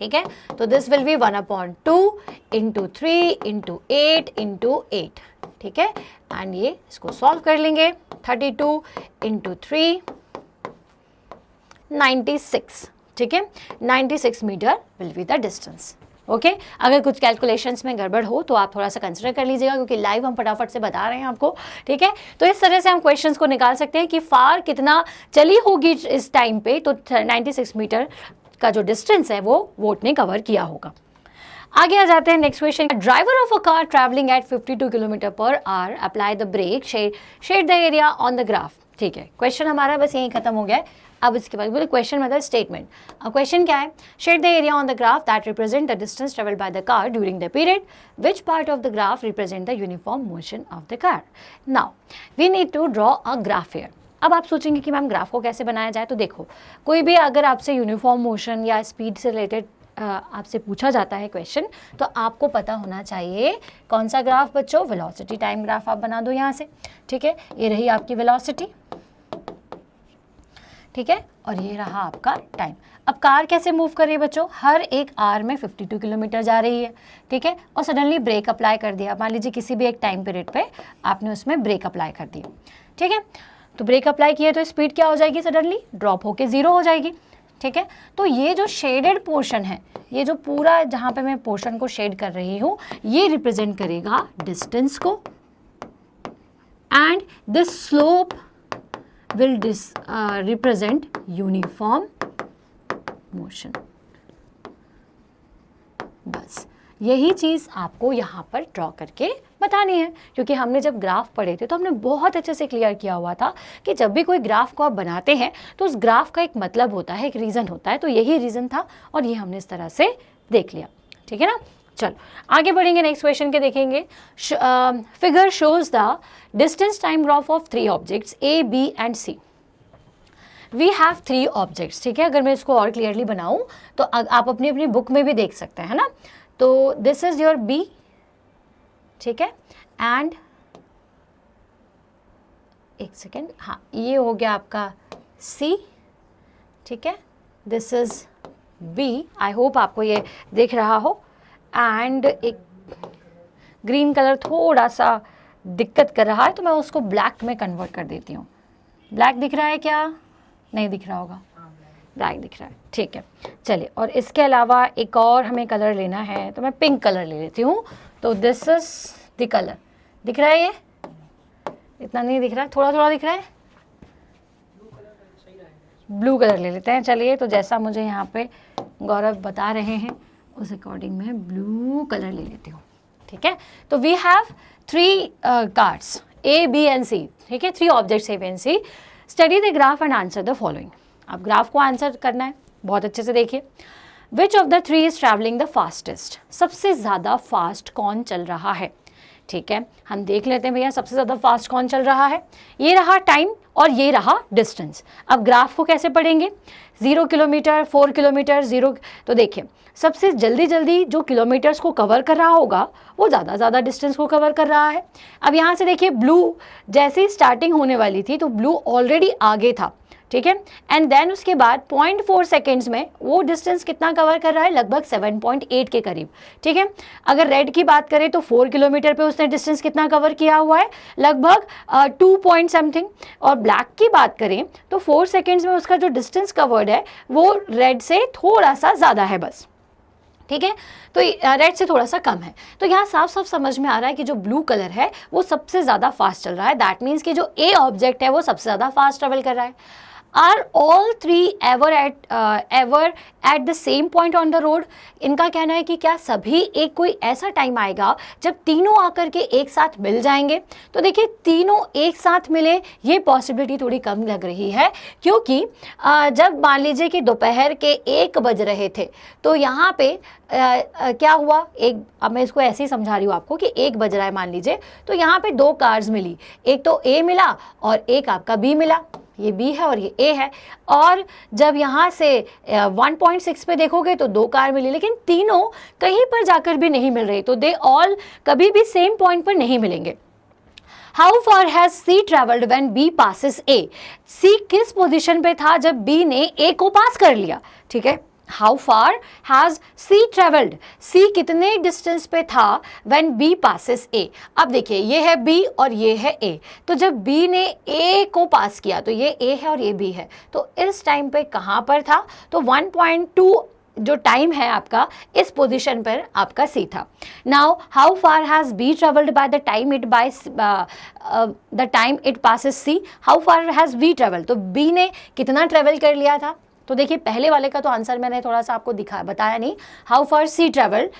ठीक है। तो this will B 1/2 into 3 into 8 into 8, ठीक है, एंड ये इसको सॉल्व कर लेंगे। 32 इंटू 3 96, ठीक है, 96 metre will be the distance. Okay अगर कुछ कैलकुलेशंस में गड़बड़ हो तो आप थोड़ा सा कंसिडर कर लीजिएगा, क्योंकि लाइव हम फटाफट से बता रहे हैं आपको, ठीक है। तो इस तरह से हम क्वेश्चंस को निकाल सकते हैं कि फार कितना चली होगी इस टाइम पे, तो 96 मीटर का जो डिस्टेंस है वो वोट ने कवर किया होगा। आगे आ जाते हैं next question. Driver of a car travelling at 52 kilometre per hour apply the brake shade the area on the graph, ठीक है। क्वेश्चन हमारा बस यहीं खत्म हो गया है। अब इसके बाद बोले क्वेश्चन मतलब स्टेटमेंट। अब क्वेश्चन क्या है, shade the area on the graph that represent the distance travelled by the car during the period, which part of the graph represent the uniform motion of the car. Now we need to draw a graph here. अब आप सोचेंगे कि ma'am graph को कैसे बनाया जाए, तो देखो कोई भी अगर आपसे यूनिफॉर्म मोशन या स्पीड से रिलेटेड आपसे पूछा जाता है क्वेश्चन, तो आपको पता होना चाहिए कौन सा ग्राफ बच्चों, वेलोसिटी टाइम ग्राफ आप बना दो यहाँ से, ठीक है। ये रही आपकी वेलोसिटी, ठीक है, और ये रहा आपका टाइम। अब कार कैसे मूव कर रही है बच्चों, हर एक आवर में 52 किलोमीटर जा रही है, ठीक है, और सडनली ब्रेक अप्लाई कर दिया। मान लीजिए किसी भी एक टाइम पीरियड पे आपने उसमें ब्रेक अप्लाई कर दिया, ठीक है। तो ब्रेक अप्लाई किया तो स्पीड क्या हो जाएगी, सडनली ड्रॉप होके 0 हो जाएगी, ठीक है। तो ये जो शेडेड पोर्शन है, ये जो पूरा जहाँ पे मैं पोर्शन को शेड कर रही हूँ, ये रिप्रेजेंट करेगा डिस्टेंस को, and this slope will represent uniform motion। बस यही चीज़ आपको यहाँ पर ड्रॉ करके बतानी है, क्योंकि हमने जब ग्राफ पढ़े थे तो हमने बहुत अच्छे से क्लियर किया हुआ था कि जब भी कोई ग्राफ को आप बनाते हैं तो उस ग्राफ का एक मतलब होता है, एक रीज़न होता है, तो यही रीज़न था और ये हमने इस तरह से देख लिया, ठीक है ना। चलो आगे बढ़ेंगे, नेक्स्ट क्वेश्चन के देखेंगे। Figure shows the distance time graph of 3 objects A, B and C. We have 3 objects, ठीक है। अगर मैं इसको और क्लियरली बनाऊं तो आप अपनी अपनी बुक में भी देख सकते हैं ना। तो दिस इज योर बी, ठीक है, एंड एक सेकेंड, हाँ ये हो गया आपका सी, ठीक है, this is B. I hope आपको ये दिख रहा हो। एंड एक ग्रीन कलर थोड़ा सा दिक्कत कर रहा है, तो मैं उसको ब्लैक में कन्वर्ट कर देती हूँ। ब्लैक दिख रहा है क्या, नहीं दिख रहा होगा, ब्लैक दिख रहा है, ठीक है। चलिए, और इसके अलावा एक और हमें कलर लेना है, तो मैं पिंक कलर ले लेती हूँ। तो दिस इज द कलर, दिख रहा है, ये इतना नहीं दिख रहा है, थोड़ा थोड़ा दिख रहा है, ब्लू कलर ले लेते हैं। चलिए, तो जैसा मुझे यहाँ पे गौरव बता रहे हैं उस अकॉर्डिंग मैं ब्लू कलर ले लेती हूँ, ठीक है। तो we have 3 cards A, B and C, ठीक है, 3 objects A, B and C. Study the graph and answer the following. अब ग्राफ को आंसर करना है, बहुत अच्छे से देखिए। Which of the 3 is travelling the fastest, सबसे ज़्यादा फास्ट कौन चल रहा है, ठीक है। हम देख लेते हैं भैया सबसे ज़्यादा फास्ट कौन चल रहा है। ये रहा टाइम और ये रहा डिस्टेंस। अब ग्राफ को कैसे पढ़ेंगे, 0 किलोमीटर, 4 किलोमीटर, 0, तो देखिए सबसे जल्दी जो किलोमीटर्स को कवर कर रहा होगा वो ज़्यादा डिस्टेंस को कवर कर रहा है। अब यहाँ से देखिए ब्लू जैसे ही स्टार्टिंग होने वाली थी तो ब्लू ऑलरेडी आगे था, ठीक है, एंड देन उसके बाद 0.4 सेकेंड्स में वो डिस्टेंस कितना कवर कर रहा है, लगभग 7.8 के करीब, ठीक है। अगर रेड की बात करें तो 4 किलोमीटर पे उसने डिस्टेंस कितना कवर किया हुआ है, लगभग 2 पॉइंट समथिंग। और ब्लैक की बात करें तो 4 सेकेंड्स में उसका जो डिस्टेंस कवर्ड है वो रेड से थोड़ा सा ज़्यादा है बस, ठीक है, तो रेड से थोड़ा सा कम है। तो यहाँ साफ साफ समझ में आ रहा है कि जो ब्लू कलर है वो सबसे ज़्यादा फास्ट चल रहा है। दैट मीन्स कि जो ए ऑब्जेक्ट है वो सबसे ज़्यादा फास्ट ट्रेवल कर रहा है। Are all three ever at the same point on the road? इनका कहना है कि क्या सभी एक कोई ऐसा टाइम आएगा जब तीनों आकर के एक साथ मिल जाएंगे? तो देखिए तीनों एक साथ मिले ये पॉसिबिलिटी थोड़ी कम लग रही है, क्योंकि जब मान लीजिए कि दोपहर के 1 बज रहे थे तो यहाँ पे क्या हुआ, एक, अब मैं इसको ऐसे ही समझा रही हूँ आपको कि 1 बज रहा है मान लीजिए, तो यहाँ पे 2 कार्स मिली, एक तो ए मिला और एक आपका बी मिला। ये बी है और ये ए है। और जब यहाँ से 1.6 पे देखोगे तो 2 कार मिली, लेकिन तीनों कहीं पर जाकर भी नहीं मिल रही, तो दे ऑल कभी भी सेम पॉइंट पर नहीं मिलेंगे। How far has C travelled when B passes A? C किस पोजीशन पे था जब बी ने ए को पास कर लिया? ठीक है, how far has C travelled, C कितने डिस्टेंस पे था व्हेन बी पासिस ए? अब देखिए ये है बी और ये है ए, तो जब बी ने ए को पास किया तो ये ए है और ये बी है, तो इस टाइम पे कहाँ पर था? तो 1.2 जो टाइम है आपका इस पोजीशन पर आपका सी था। Now how far has B travelled by the time it passes C? How far has B travelled, तो बी ने कितना ट्रेवल कर लिया था? तो देखिए पहले वाले का तो आंसर मैंने थोड़ा सा आपको बताया नहीं, how far C travelled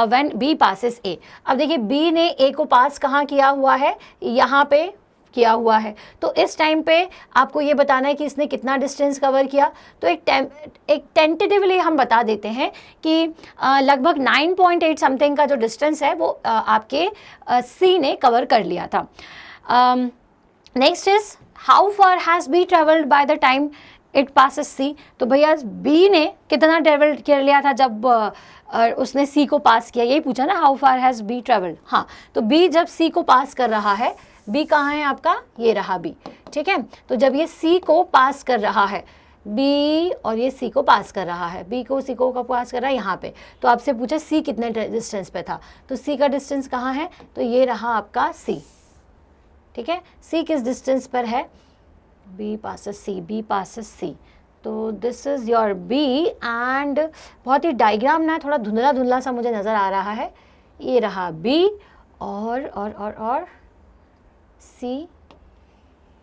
when B passes A. अब देखिए बी ने ए को पास कहाँ किया हुआ है? यहाँ पे किया हुआ है, तो इस टाइम पे आपको ये बताना है कि इसने कितना डिस्टेंस कवर किया। तो एक टेंटेटिवली हम बता देते हैं कि लगभग 9.8 समथिंग का जो डिस्टेंस है वो आपके सी ने कवर कर लिया था। Next is how far has B travelled by the time it passes C? तो भैया बी ने कितना ट्रेवल कर लिया था जब उसने सी को पास किया, यही पूछा ना, how far has B travelled. हाँ, तो बी जब सी को पास कर रहा है, बी कहाँ है आपका? ये रहा बी, ठीक है। तो जब ये सी को पास कर रहा है, बी और ये सी को पास कर रहा है, बी को सी को कब पास कर रहा है? यहाँ पे। तो आपसे पूछा सी कितने डिस्टेंस पे था, तो सी का डिस्टेंस कहाँ है? तो ये रहा आपका सी, ठीक है। सी किस डिस्टेंस पर है? B passes C, B passes C, तो this is your B. And बहुत ही डायग्राम ना थोड़ा धुंधला धुंधला सा मुझे नज़र आ रहा है। ये रहा बी और सी,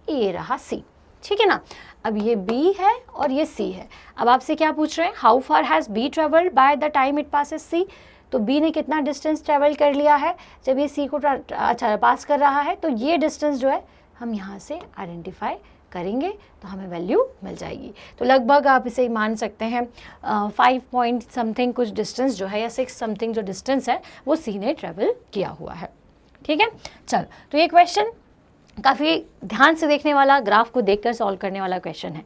ये रहा सी, ठीक है ना। अब ये बी है और ये सी है। अब आपसे क्या पूछ रहे हैं? How far has B travelled by the time it passes C? तो बी ने कितना डिस्टेंस ट्रेवल कर लिया है जब ये सी को अच्छा पास कर रहा है? तो ये डिस्टेंस जो है हम यहाँ से आइडेंटिफाई करेंगे तो हमें वैल्यू मिल जाएगी। तो लगभग आप इसे मान सकते हैं 5 पॉइंट समथिंग कुछ डिस्टेंस जो है, या 6 समथिंग जो डिस्टेंस है वो सी ने ट्रेवल किया हुआ है, ठीक है। चल, तो ये क्वेश्चन काफ़ी ध्यान से देखने वाला, ग्राफ को देखकर सॉल्व करने वाला क्वेश्चन है।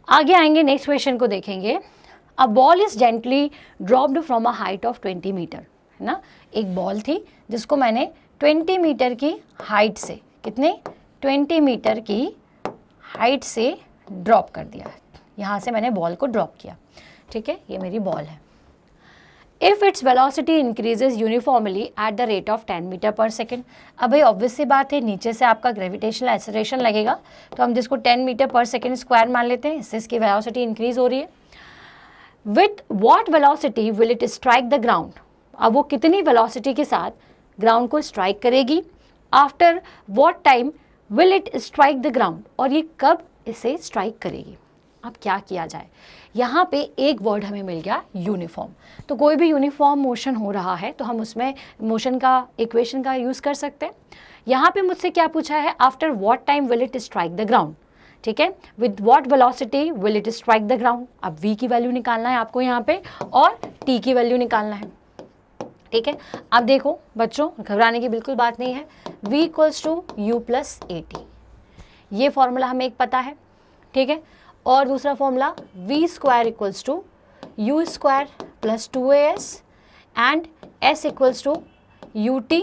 आगे आएंगे, नेक्स्ट क्वेश्चन को देखेंगे। A ball is gently dropped from a height of 20 metre, है ना। एक बॉल थी जिसको मैंने 20 मीटर की हाइट से, कितने? 20 मीटर की हाइट से ड्रॉप कर दिया है। यहाँ से मैंने बॉल को ड्रॉप किया, ठीक है, ये मेरी बॉल है। If its velocity increases uniformly at the rate of 10 metre per second. अब भाई ऑब्वियस सी बात है, नीचे से आपका ग्रेविटेशनल एक्सेलरेशन लगेगा, तो हम जिसको 10 मीटर पर सेकेंड स्क्वायर मान लेते हैं, इससे इसकी वेलोसिटी इंक्रीज हो रही है। With what velocity will it strike the ground? अब वो कितनी वेलोसिटी के साथ ग्राउंड को स्ट्राइक करेगी? After what time will it strike the ground? और ये कब इसे स्ट्राइक करेगी? अब क्या किया जाए? यहाँ पे एक वर्ड हमें मिल गया, यूनिफॉर्म। तो कोई भी यूनिफॉर्म मोशन हो रहा है तो हम उसमें मोशन का इक्वेशन का यूज़ कर सकते हैं। यहाँ पे मुझसे क्या पूछा है? After what time will it strike the ground, ठीक है, with what velocity will it strike the ground. अब v की वैल्यू निकालना है आपको यहाँ पे और t की वैल्यू निकालना है, ठीक है। अब देखो बच्चों, घबराने की बिल्कुल बात नहीं है। v equals to u plus at, ये फॉर्मूला हमें एक पता है, ठीक है। और दूसरा formula v square equals to u square plus 2as and s equals to ut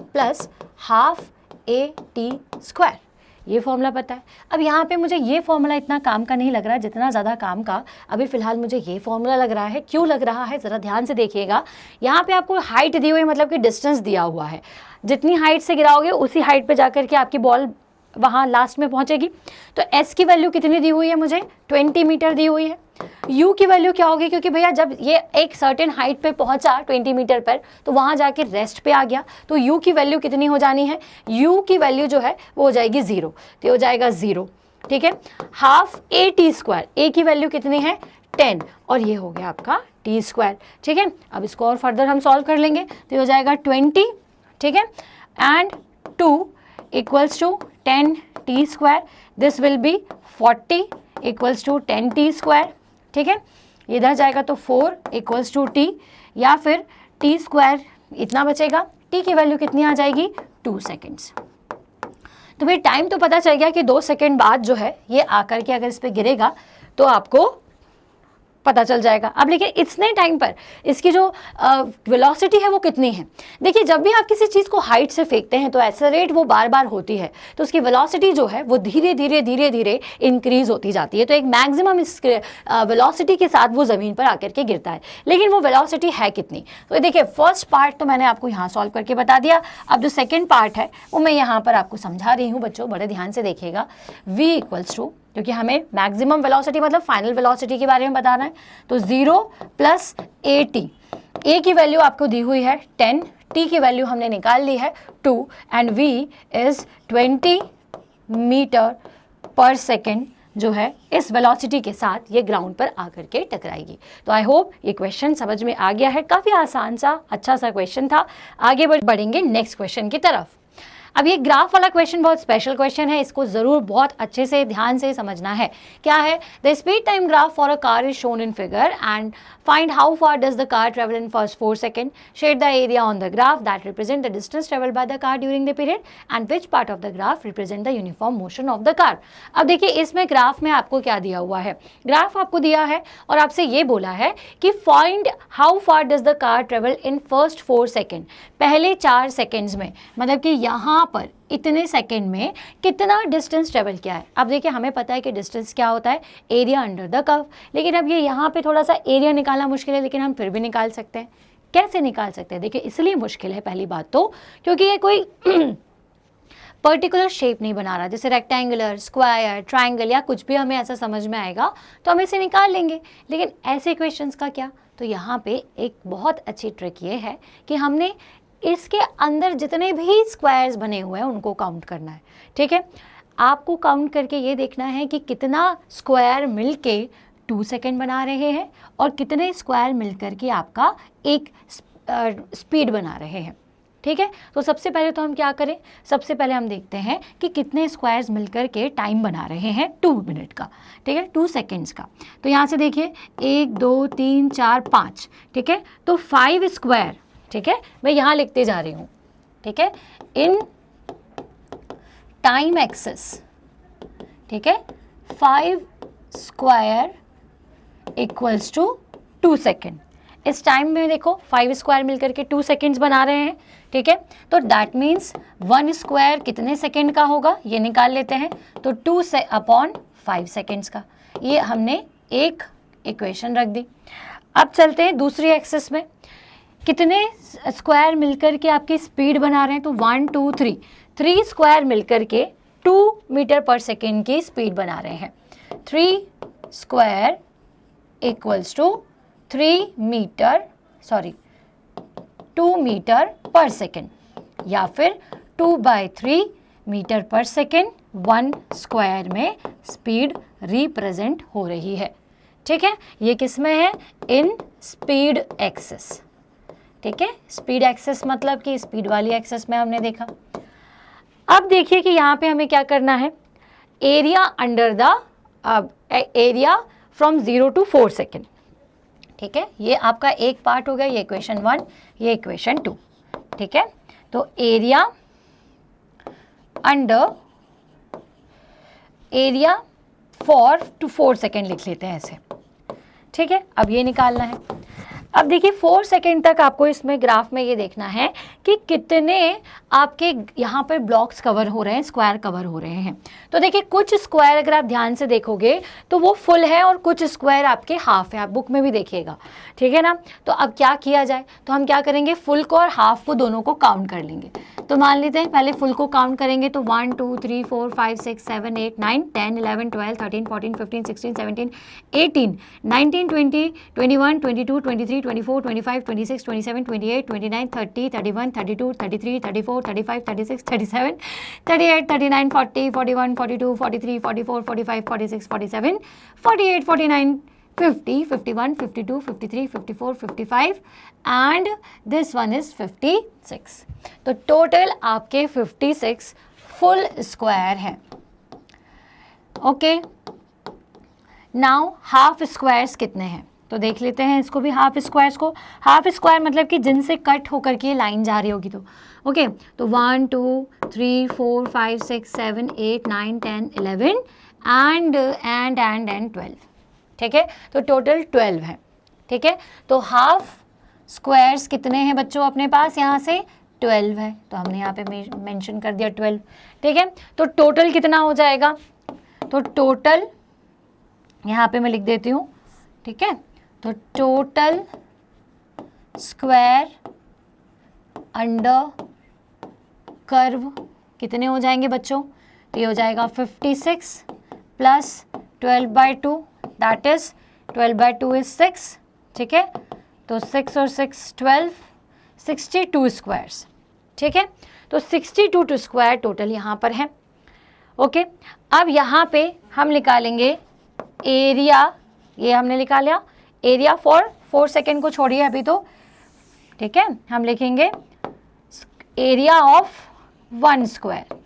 plus half at square, ये फॉर्मूला पता है। अब यहाँ पे मुझे ये फॉर्मूला इतना काम का नहीं लग रहा है जितना ज़्यादा काम का अभी फ़िलहाल मुझे ये फॉर्मूला लग रहा है। क्यों लग रहा है ज़रा ध्यान से देखिएगा। यहाँ पे आपको हाइट दी हुई, मतलब कि डिस्टेंस दिया हुआ है, जितनी हाइट से गिराओगे उसी हाइट पे जाकर के आपकी बॉल वहाँ लास्ट में पहुँचेगी। तो s की वैल्यू कितनी दी हुई है मुझे? 20 मीटर दी हुई है। u की वैल्यू क्या होगी, क्योंकि भैया जब ये एक सर्टेन हाइट पे पहुंचा 20 मीटर पर तो वहां जाके रेस्ट पे आ गया, तो u की वैल्यू कितनी हो जानी है, u की वैल्यू जो है वो हो जाएगी 0, तो हो जाएगा 0, ठीक है। हाफ ए टी स्क्वायर, ए की वैल्यू कितनी है 10 और ये हो गया आपका टी स्क्वायर, ठीक है। अब इसको और फर्दर हम सॉल्व कर लेंगे तो हो जाएगा 20, ठीक है, and 2 equals to 10 t square, this will be 40 equals to 10 t square, ठीक है। इधर जाएगा तो 4 इक्वल्स टू टी, या फिर टी स्क्वायर इतना बचेगा, टी की वैल्यू कितनी आ जाएगी 2 सेकेंड्स। तो भाई टाइम तो पता चल गया कि 2 सेकेंड बाद जो है ये आकर के अगर इस पर गिरेगा तो आपको पता चल जाएगा। अब लेकिन इतने टाइम पर इसकी जो वेलोसिटी है वो कितनी है। देखिए जब भी आप किसी चीज़ को हाइट से फेंकते हैं तो एक्सेलरेट वो बार बार होती है, तो उसकी वेलोसिटी जो है वो धीरे धीरे इंक्रीज होती जाती है, तो एक मैक्सिमम इस वेलोसिटी के साथ वो ज़मीन पर आकर के गिरता है। लेकिन वो वेलोसिटी है कितनी, तो देखिए फर्स्ट पार्ट तो मैंने आपको यहाँ सॉल्व करके बता दिया। अब जो सेकेंड पार्ट है वो मैं यहाँ पर आपको समझा रही हूँ, बच्चों बड़े ध्यान से देखिएगा। v इक्वल्स टू, क्योंकि हमें मैक्सिमम वेलोसिटी मतलब फाइनल वेलोसिटी के बारे में बताना है, तो 0 प्लस ए टी, ए की वैल्यू आपको दी हुई है 10, टी की वैल्यू हमने निकाल ली है 2 and v is 20 metre per second जो है इस वेलोसिटी के साथ ये ग्राउंड पर आकर के टकराएगी। तो आई होप ये क्वेश्चन समझ में आ गया है, काफ़ी आसान सा अच्छा सा क्वेश्चन था। आगे बढ़ेंगे नेक्स्ट क्वेश्चन की तरफ। अब ये ग्राफ वाला क्वेश्चन बहुत स्पेशल क्वेश्चन है, इसको जरूर बहुत अच्छे से ध्यान से समझना है। क्या है, the speed time graph for a car is shown in figure and find how far does the car travel in first 4 second, shade the area on the graph that represent the distance travel by the car during the period and which part of the graph represent the uniform motion of the car. अब देखिए इसमें graph में आपको क्या दिया हुआ है, graph आपको दिया है और आपसे ये बोला है कि find how far does the car travel in first 4 second, पहले 4 सेकेंड्स में, मतलब कि यहाँ पर इतने सेकंड में कितना डिस्टेंस ट्रेवल किया है। अब देखिए हमें पता है कि डिस्टेंस क्या होता है, एरिया अंडर द कर्व, लेकिन अब ये यहाँ पे थोड़ा सा एरिया निकालना मुश्किल है, लेकिन हम फिर भी निकाल सकते हैं। कैसे निकाल सकते हैं, देखिए इसलिए मुश्किल है पहली बात तो क्योंकि ये कोई पर्टिकुलर शेप नहीं बना रहा, जैसे रेक्टेंगुलर, स्क्वायर, ट्राइंगल या कुछ भी हमें ऐसा समझ में आएगा तो हम इसे निकाल लेंगे। लेकिन ऐसे क्वेश्चंस का क्या, तो यहाँ पे एक बहुत अच्छी ट्रिक ये है कि हमने इसके अंदर जितने भी स्क्वायर्स बने हुए हैं उनको काउंट करना है, ठीक है। आपको काउंट करके ये देखना है कि कितना स्क्वायर मिलके 2 सेकेंड बना रहे हैं और कितने स्क्वायर मिलकर के आपका एक स्पीड बना रहे हैं, ठीक है। तो सबसे पहले तो हम क्या करें, सबसे पहले हम देखते हैं कि कितने स्क्वायर्स मिलकर के टाइम बना रहे हैं 2 मिनट का, ठीक है, 2 सेकेंड्स का। तो यहाँ से देखिए 1 2 3 4 5, ठीक है, तो 5 स्क्वायर, ठीक है, मैं यहाँ लिखते जा रही हूँ, ठीक है, इन टाइम एक्सेस, ठीक है, 5 स्क्वायर इक्वल्स टू 2 सेकेंड। इस टाइम में देखो 5 स्क्वायर मिलकर के 2 सेकेंड्स बना रहे हैं, ठीक है, तो दैट मीन्स 1 स्क्वायर कितने सेकेंड का होगा ये निकाल लेते हैं, तो 2 से अपॉन 5 सेकेंड्स का, ये हमने एक इक्वेशन रख दी। अब चलते हैं दूसरी एक्सेस में, कितने स्क्वायर मिलकर के आपकी स्पीड बना रहे हैं, तो 1 2 3 स्क्वायर मिलकर के 2 मीटर पर सेकेंड की स्पीड बना रहे हैं। 3 square equals to 2 metre per second, या फिर 2/3 मीटर पर सेकेंड 1 स्क्वायर में स्पीड रिप्रेजेंट हो रही है, ठीक है। ये किस में है, इन स्पीड एक्सेस, ठीक है, स्पीड एक्सेस मतलब कि स्पीड वाली एक्सेस में हमने देखा। अब देखिए कि यहाँ पे हमें क्या करना है, area under the area from 0 to 4 second, ठीक है, ये आपका एक पार्ट हो गया, ये इक्वेशन 1, ये इक्वेशन 2, ठीक है। तो area under area 4 to 4 second लिख लेते हैं ऐसे, ठीक है। अब ये निकालना है। अब देखिए 4 सेकेंड तक आपको इसमें ग्राफ में ये देखना है कि कितने आपके यहाँ पर ब्लॉक्स कवर हो रहे हैं, स्क्वायर कवर हो रहे हैं। तो देखिए कुछ स्क्वायर अगर आप ध्यान से देखोगे तो वो फुल है और कुछ स्क्वायर आपके हाफ है, आप बुक में भी देखिएगा, ठीक है ना। तो अब क्या किया जाए, तो हम क्या करेंगे, फुल को और हाफ को दोनों को काउंट कर लेंगे। तो मान लेते हैं पहले फुल को काउंट करेंगे, तो 1 2 3 4 5 6 7 8 9 10 11 12 13 14 15 16 17 18 19 20 21 22 23 24 25 26 27 28 29 30 31 32 33 34 35 36 37 38 39 40 41 42 43 44 45 46 47 48 49 50 51 52 53 54 55 and this one is 56। तो टोटल आपके 56 फुल स्क्वायर है। ओके, नाउ हाफ स्क्वायर्स कितने हैं, तो देख लेते हैं इसको भी, हाफ स्क्वायर्स को। हाफ स्क्वायर मतलब कि जिनसे कट होकर के लाइन जा रही होगी, तो ओके, तो 1 2 3 4 5 6 7 8 9 10 11 and 12, ठीक है। तो टोटल 12 है, ठीक है। तो हाफ स्क्वायर्स कितने हैं बच्चों अपने पास, यहाँ से 12 है, तो हमने यहाँ पे मेंशन कर दिया 12, ठीक है। तो टोटल कितना हो जाएगा, तो टोटल यहाँ पे मैं लिख देती हूँ, ठीक है। तो टोटल स्क्वायर अंडर कर्व कितने हो जाएंगे बच्चों, तो ये हो जाएगा 56 प्लस 12/2, दैट इज 12/2 इज 6, ठीक है। तो 6 और 6 12, 62 स्क्वायर्स, ठीक है। तो 62 स्क्वायर टोटल यहाँ पर है। ओके, अब यहाँ पे हम निकालेंगे एरिया, ये हमने निकाल लिया एरिया फॉर 4 सेकेंड को छोड़िए अभी तो, ठीक है। हम लिखेंगे एरिया ऑफ 1 स्क्वायर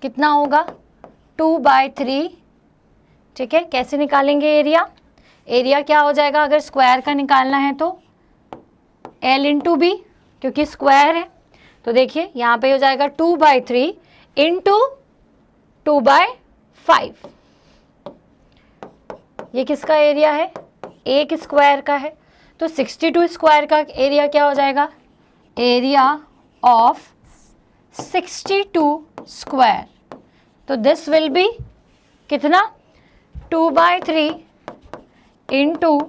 कितना होगा, 2/3, ठीक है। कैसे निकालेंगे एरिया, एरिया क्या हो जाएगा अगर स्क्वायर का निकालना है तो L इंटू बी, क्योंकि स्क्वायर है। तो देखिए यहाँ पे हो जाएगा 2/3 इंटू 2/5, ये किसका एरिया है, एक स्क्वायर का है। तो 62 स्क्वायर का एरिया क्या हो जाएगा, एरिया ऑफ 62 स्क्वायर, तो दिस विल बी कितना, 2/3 into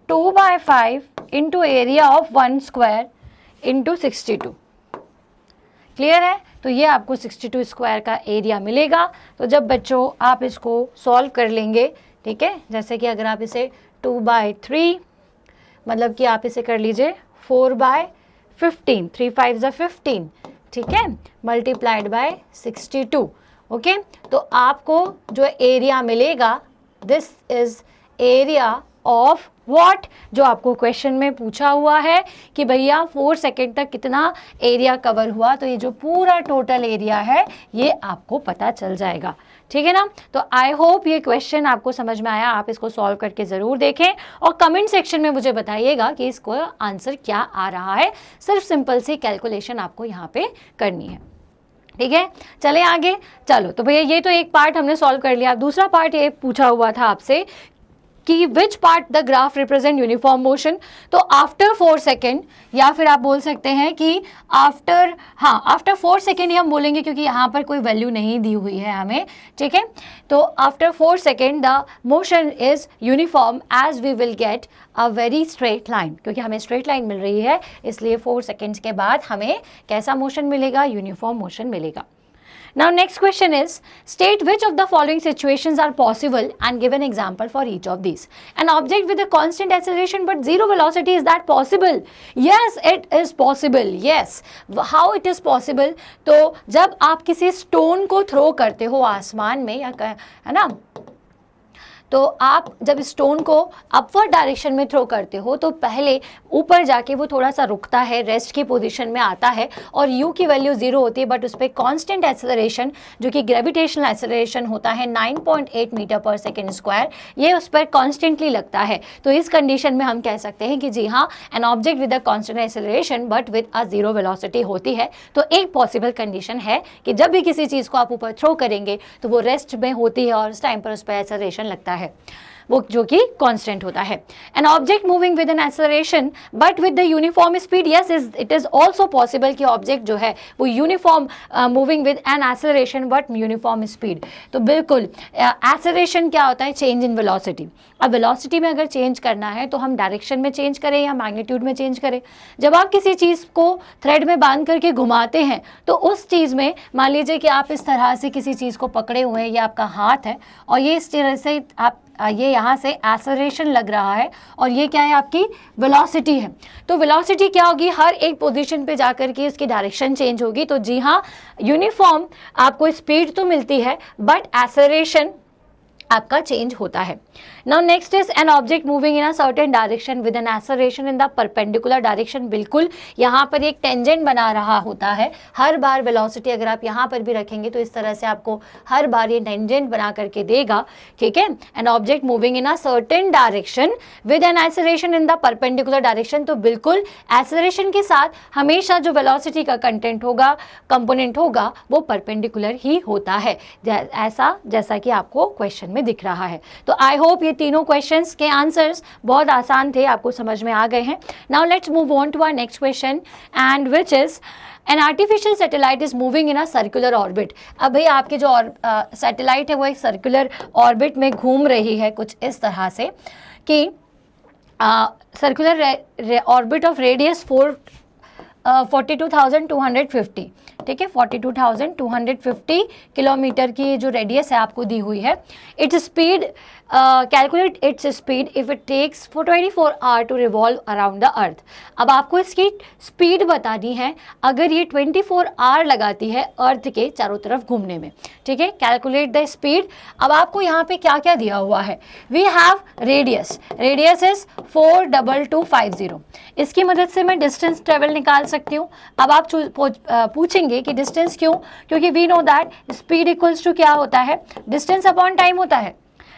2/5 into area of 1 square into 62, clear है। तो ये आपको 62 स्क्वायर का एरिया मिलेगा। तो जब बच्चों आप इसको सॉल्व कर लेंगे, ठीक है, जैसे कि अगर आप इसे 2/3 मतलब कि आप इसे कर लीजिए 4/15, 3 5 ज़ा 15, ठीक है, मल्टीप्लाइड बाय 62, ओके। तो आपको जो एरिया मिलेगा, this is area of what, जो आपको क्वेश्चन में पूछा हुआ है कि भैया 4 सेकेंड तक कितना एरिया कवर हुआ, तो ये जो पूरा टोटल एरिया है ये आपको पता चल जाएगा, ठीक है ना। तो आई होप ये क्वेश्चन आपको समझ में आया, आप इसको सॉल्व करके ज़रूर देखें और कमेंट सेक्शन में मुझे बताइएगा कि इसको आंसर क्या आ रहा है। सिर्फ सिंपल सी कैलकुलेशन आपको यहाँ पे करनी है, ठीक है। चले आगे, चलो। तो भैया ये तो एक पार्ट हमने सॉल्व कर लिया। दूसरा पार्ट ये पूछा हुआ था आपसे कि which part the graph represent uniform motion. तो आफ्टर 4 सेकेंड, या फिर आप बोल सकते हैं कि आफ्टर, हाँ आफ्टर 4 सेकेंड ही हम बोलेंगे क्योंकि यहाँ पर कोई वैल्यू नहीं दी हुई है हमें, ठीक है। तो after 4 second the motion is uniform as we will get a very straight line, क्योंकि हमें स्ट्रेट लाइन मिल रही है, इसलिए 4 सेकेंड्स के बाद हमें कैसा मोशन मिलेगा, यूनिफॉर्म मोशन मिलेगा। Now next question is, state which of the following situations are possible and give an example for each of these. An object with a constant acceleration but zero velocity, is that possible? Yes, it is possible. Yes. How it is possible? तो जब आप किसी stone को throw करते हो आसमान में, या है ना, तो आप जब स्टोन को अपवर्ड डायरेक्शन में थ्रो करते हो तो पहले ऊपर जाके वो थोड़ा सा रुकता है, रेस्ट की पोजीशन में आता है और u की वैल्यू 0 होती है, बट उस पर कॉन्स्टेंट एक्सेलरेशन जो कि ग्रेविटेशनल एक्सेलरेशन होता है 9.8 मीटर पर सेकेंड स्क्वायर, ये उस पर कॉन्स्टेंटली लगता है। तो इस कंडीशन में हम कह सकते हैं कि जी हाँ, an object with a constant acceleration but with a zero velocity होती है। तो एक पॉसिबल कंडीशन है कि जब भी किसी चीज़ को आप ऊपर थ्रो करेंगे तो वो रेस्ट में होती है और उस टाइम पर उस पर एक्सेलरेशन लगता है। वो जो कि कांस्टेंट होता है। An object moving with an acceleration but with the uniform speed, yes it is also possible कि ऑब्जेक्ट जो है वो uniform moving with an acceleration but uniform speed. तो बिल्कुल एक्सेलरेशन क्या होता है, चेंज इन वेलोसिटी। अब वेलोसिटी में अगर चेंज करना है तो हम डायरेक्शन में चेंज करें या मैग्नीट्यूड में चेंज करें। जब आप किसी चीज़ को थ्रेड में बांध करके घुमाते हैं तो उस चीज़ में मान लीजिए कि आप इस तरह से किसी चीज़ को पकड़े हुए हैं, ये आपका हाथ है और ये इस तरह से आप ये यहाँ से एक्सेलरेशन लग रहा है और ये क्या है, आपकी वेलोसिटी है। तो वेलोसिटी क्या होगी, हर एक पोजीशन पे जाकर के उसकी डायरेक्शन चेंज होगी। तो जी हाँ, यूनिफॉर्म आपको स्पीड तो मिलती है बट एक्सेलरेशन आपका चेंज होता है। Now next is an object moving in a certain direction with an acceleration in the perpendicular direction. बिल्कुल यहाँ पर एक टेंजेंट बना रहा होता है। हर बार वेलोसिटी अगर आप यहाँ पर भी रखेंगे तो इस तरह से आपको हर बार ये टेंजेंट बना करके देगा, ठीक है। An object moving in a certain direction with an acceleration in the perpendicular direction. तो बिल्कुल एक्सेलरेशन के साथ हमेशा जो वेलोसिटी का कंटेंट होगा, कंपोनेंट होगा, वो परपेंडिकुलर ही होता है, ऐसा जैसा कि आपको क्वेश्चन में दिख रहा है। तो आई होप ये तीनों क्वेश्चंस के आंसर्स बहुत आसान थे, आपको समझ में आ गए हैं। Now let's move on to our next question and which is an artificial satellite is moving in a circular orbit. अब भाई आपके जो सैटेलाइट है वो एक सर्कुलर ऑर्बिट में घूम रही है कुछ इस तरह से कि सर्कुलर ऑर्बिट ऑफ रेडियस 42,250, ठीक है, 42,250 किलोमीटर की जो रेडियस है आपको दी हुई है। Its speed, calculate its speed if it takes 24 hour to revolve around the earth. अब आपको इसकी स्पीड बतानी है अगर ये 24 आवर लगाती है अर्थ के चारों तरफ घूमने में, ठीक है। Calculate the speed. अब आपको यहाँ पे क्या क्या दिया हुआ है, we have radius, radius is 42250। इसकी मदद से मैं डिस्टेंस ट्रेवल निकाल सकती हूँ। अब आप पूछेंगे कि डिस्टेंस क्यों, क्योंकि we know that speed equals to क्या होता है, डिस्टेंस अपॉन टाइम होता है।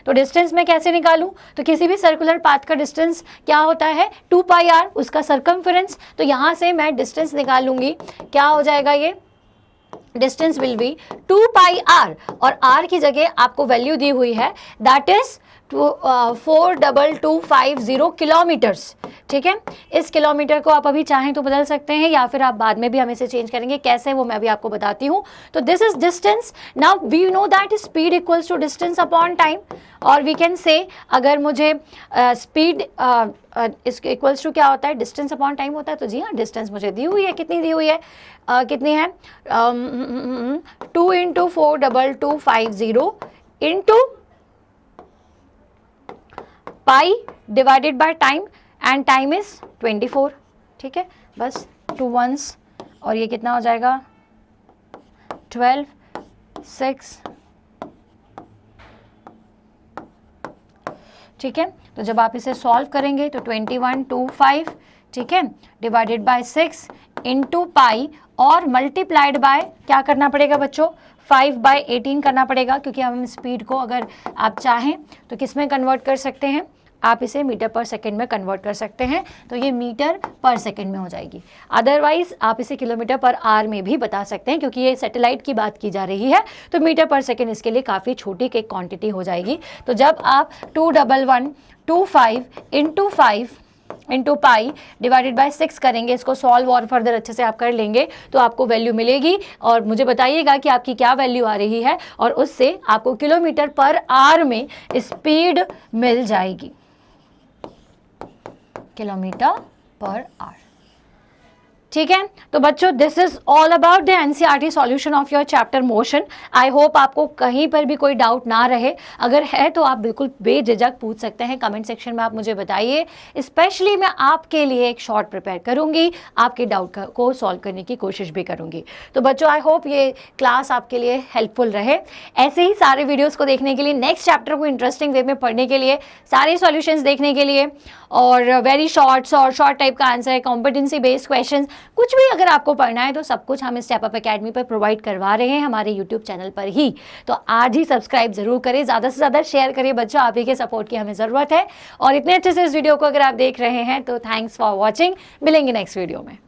तो डिस्टेंस मैं कैसे निकालूं, तो किसी भी सर्कुलर पाथ का डिस्टेंस क्या होता है, 2 पाई आर, उसका सर्कमफेरेंस। तो यहाँ से मैं डिस्टेंस निकालूंगी, क्या हो जाएगा, ये distance will be 2 pi r और आर की जगह आपको वैल्यू दी हुई है दैट इज 42250 किलोमीटर्स, ठीक है। इस किलोमीटर को आप अभी चाहें तो बदल सकते हैं या फिर आप बाद में भी हम इसे चेंज करेंगे, कैसे वो मैं अभी आपको बताती हूँ। तो this is distance. Now we know that speed equals to distance upon time, और वी कैन से अगर मुझे स्पीड इसके इक्वल्स टू क्या होता है, डिस्टेंस अपॉन टाइम होता है। तो जी हाँ, डिस्टेंस मुझे दी हुई है, कितनी दी हुई है, कितनी है, 2 × 42250 into pi divided by time and time is 24, ठीक है। बस 2 ones और ये कितना हो जाएगा, 12, 6, ठीक है। तो जब आप इसे सॉल्व करेंगे तो 2125, ठीक है, डिवाइडेड बाय 6 इंटू पाई और मल्टीप्लाइड बाय क्या करना पड़ेगा बच्चों, 5/18 करना पड़ेगा, क्योंकि हम स्पीड को अगर आप चाहें तो किस में कन्वर्ट कर सकते हैं, आप इसे मीटर पर सेकंड में कन्वर्ट कर सकते हैं। तो ये मीटर पर सेकंड में हो जाएगी। अदरवाइज आप इसे किलोमीटर पर आवर में भी बता सकते हैं, क्योंकि ये सैटेलाइट की बात की जा रही है तो मीटर पर सेकंड इसके लिए काफ़ी छोटी एक क्वांटिटी हो जाएगी। तो जब आप 21125 into 5 into pi divided by 6 करेंगे, इसको सॉल्व और फर्दर अच्छे से आप कर लेंगे तो आपको वैल्यू मिलेगी और मुझे बताइएगा कि आपकी क्या वैल्यू आ रही है और उससे आपको किलोमीटर पर आवर में स्पीड मिल जाएगी, किलोमीटर पर आवर, ठीक है। तो बच्चों this is all about the NCERT solution of your chapter motion. I hope आपको कहीं पर भी कोई डाउट ना रहे, अगर है तो आप बिल्कुल बेझिझक पूछ सकते हैं, कमेंट सेक्शन में आप मुझे बताइए। स्पेशली मैं आपके लिए एक शॉर्ट प्रिपेयर करूंगी, आपके डाउट को सॉल्व करने की कोशिश भी करूंगी। तो बच्चों आई होप ये क्लास आपके लिए हेल्पफुल रहे। ऐसे ही सारे वीडियोज़ को देखने के लिए, नेक्स्ट चैप्टर को इंटरेस्टिंग वे में पढ़ने के लिए, सारे सॉल्यूशंस देखने के लिए और वेरी शॉर्ट्स और शॉर्ट टाइप का आंसर, कॉम्पिटेंसी बेस्ड क्वेश्चन, कुछ भी अगर आपको पढ़ना है तो सब कुछ हम स्टेप अप एकेडमी पर प्रोवाइड करवा रहे हैं हमारे यूट्यूब चैनल पर ही। तो आज ही सब्सक्राइब जरूर करें, ज़्यादा से ज़्यादा शेयर करिए बच्चों, आप ही के सपोर्ट की हमें ज़रूरत है। और इतने अच्छे से इस वीडियो को अगर आप देख रहे हैं तो थैंक्स फॉर वॉचिंग। मिलेंगे नेक्स्ट वीडियो में।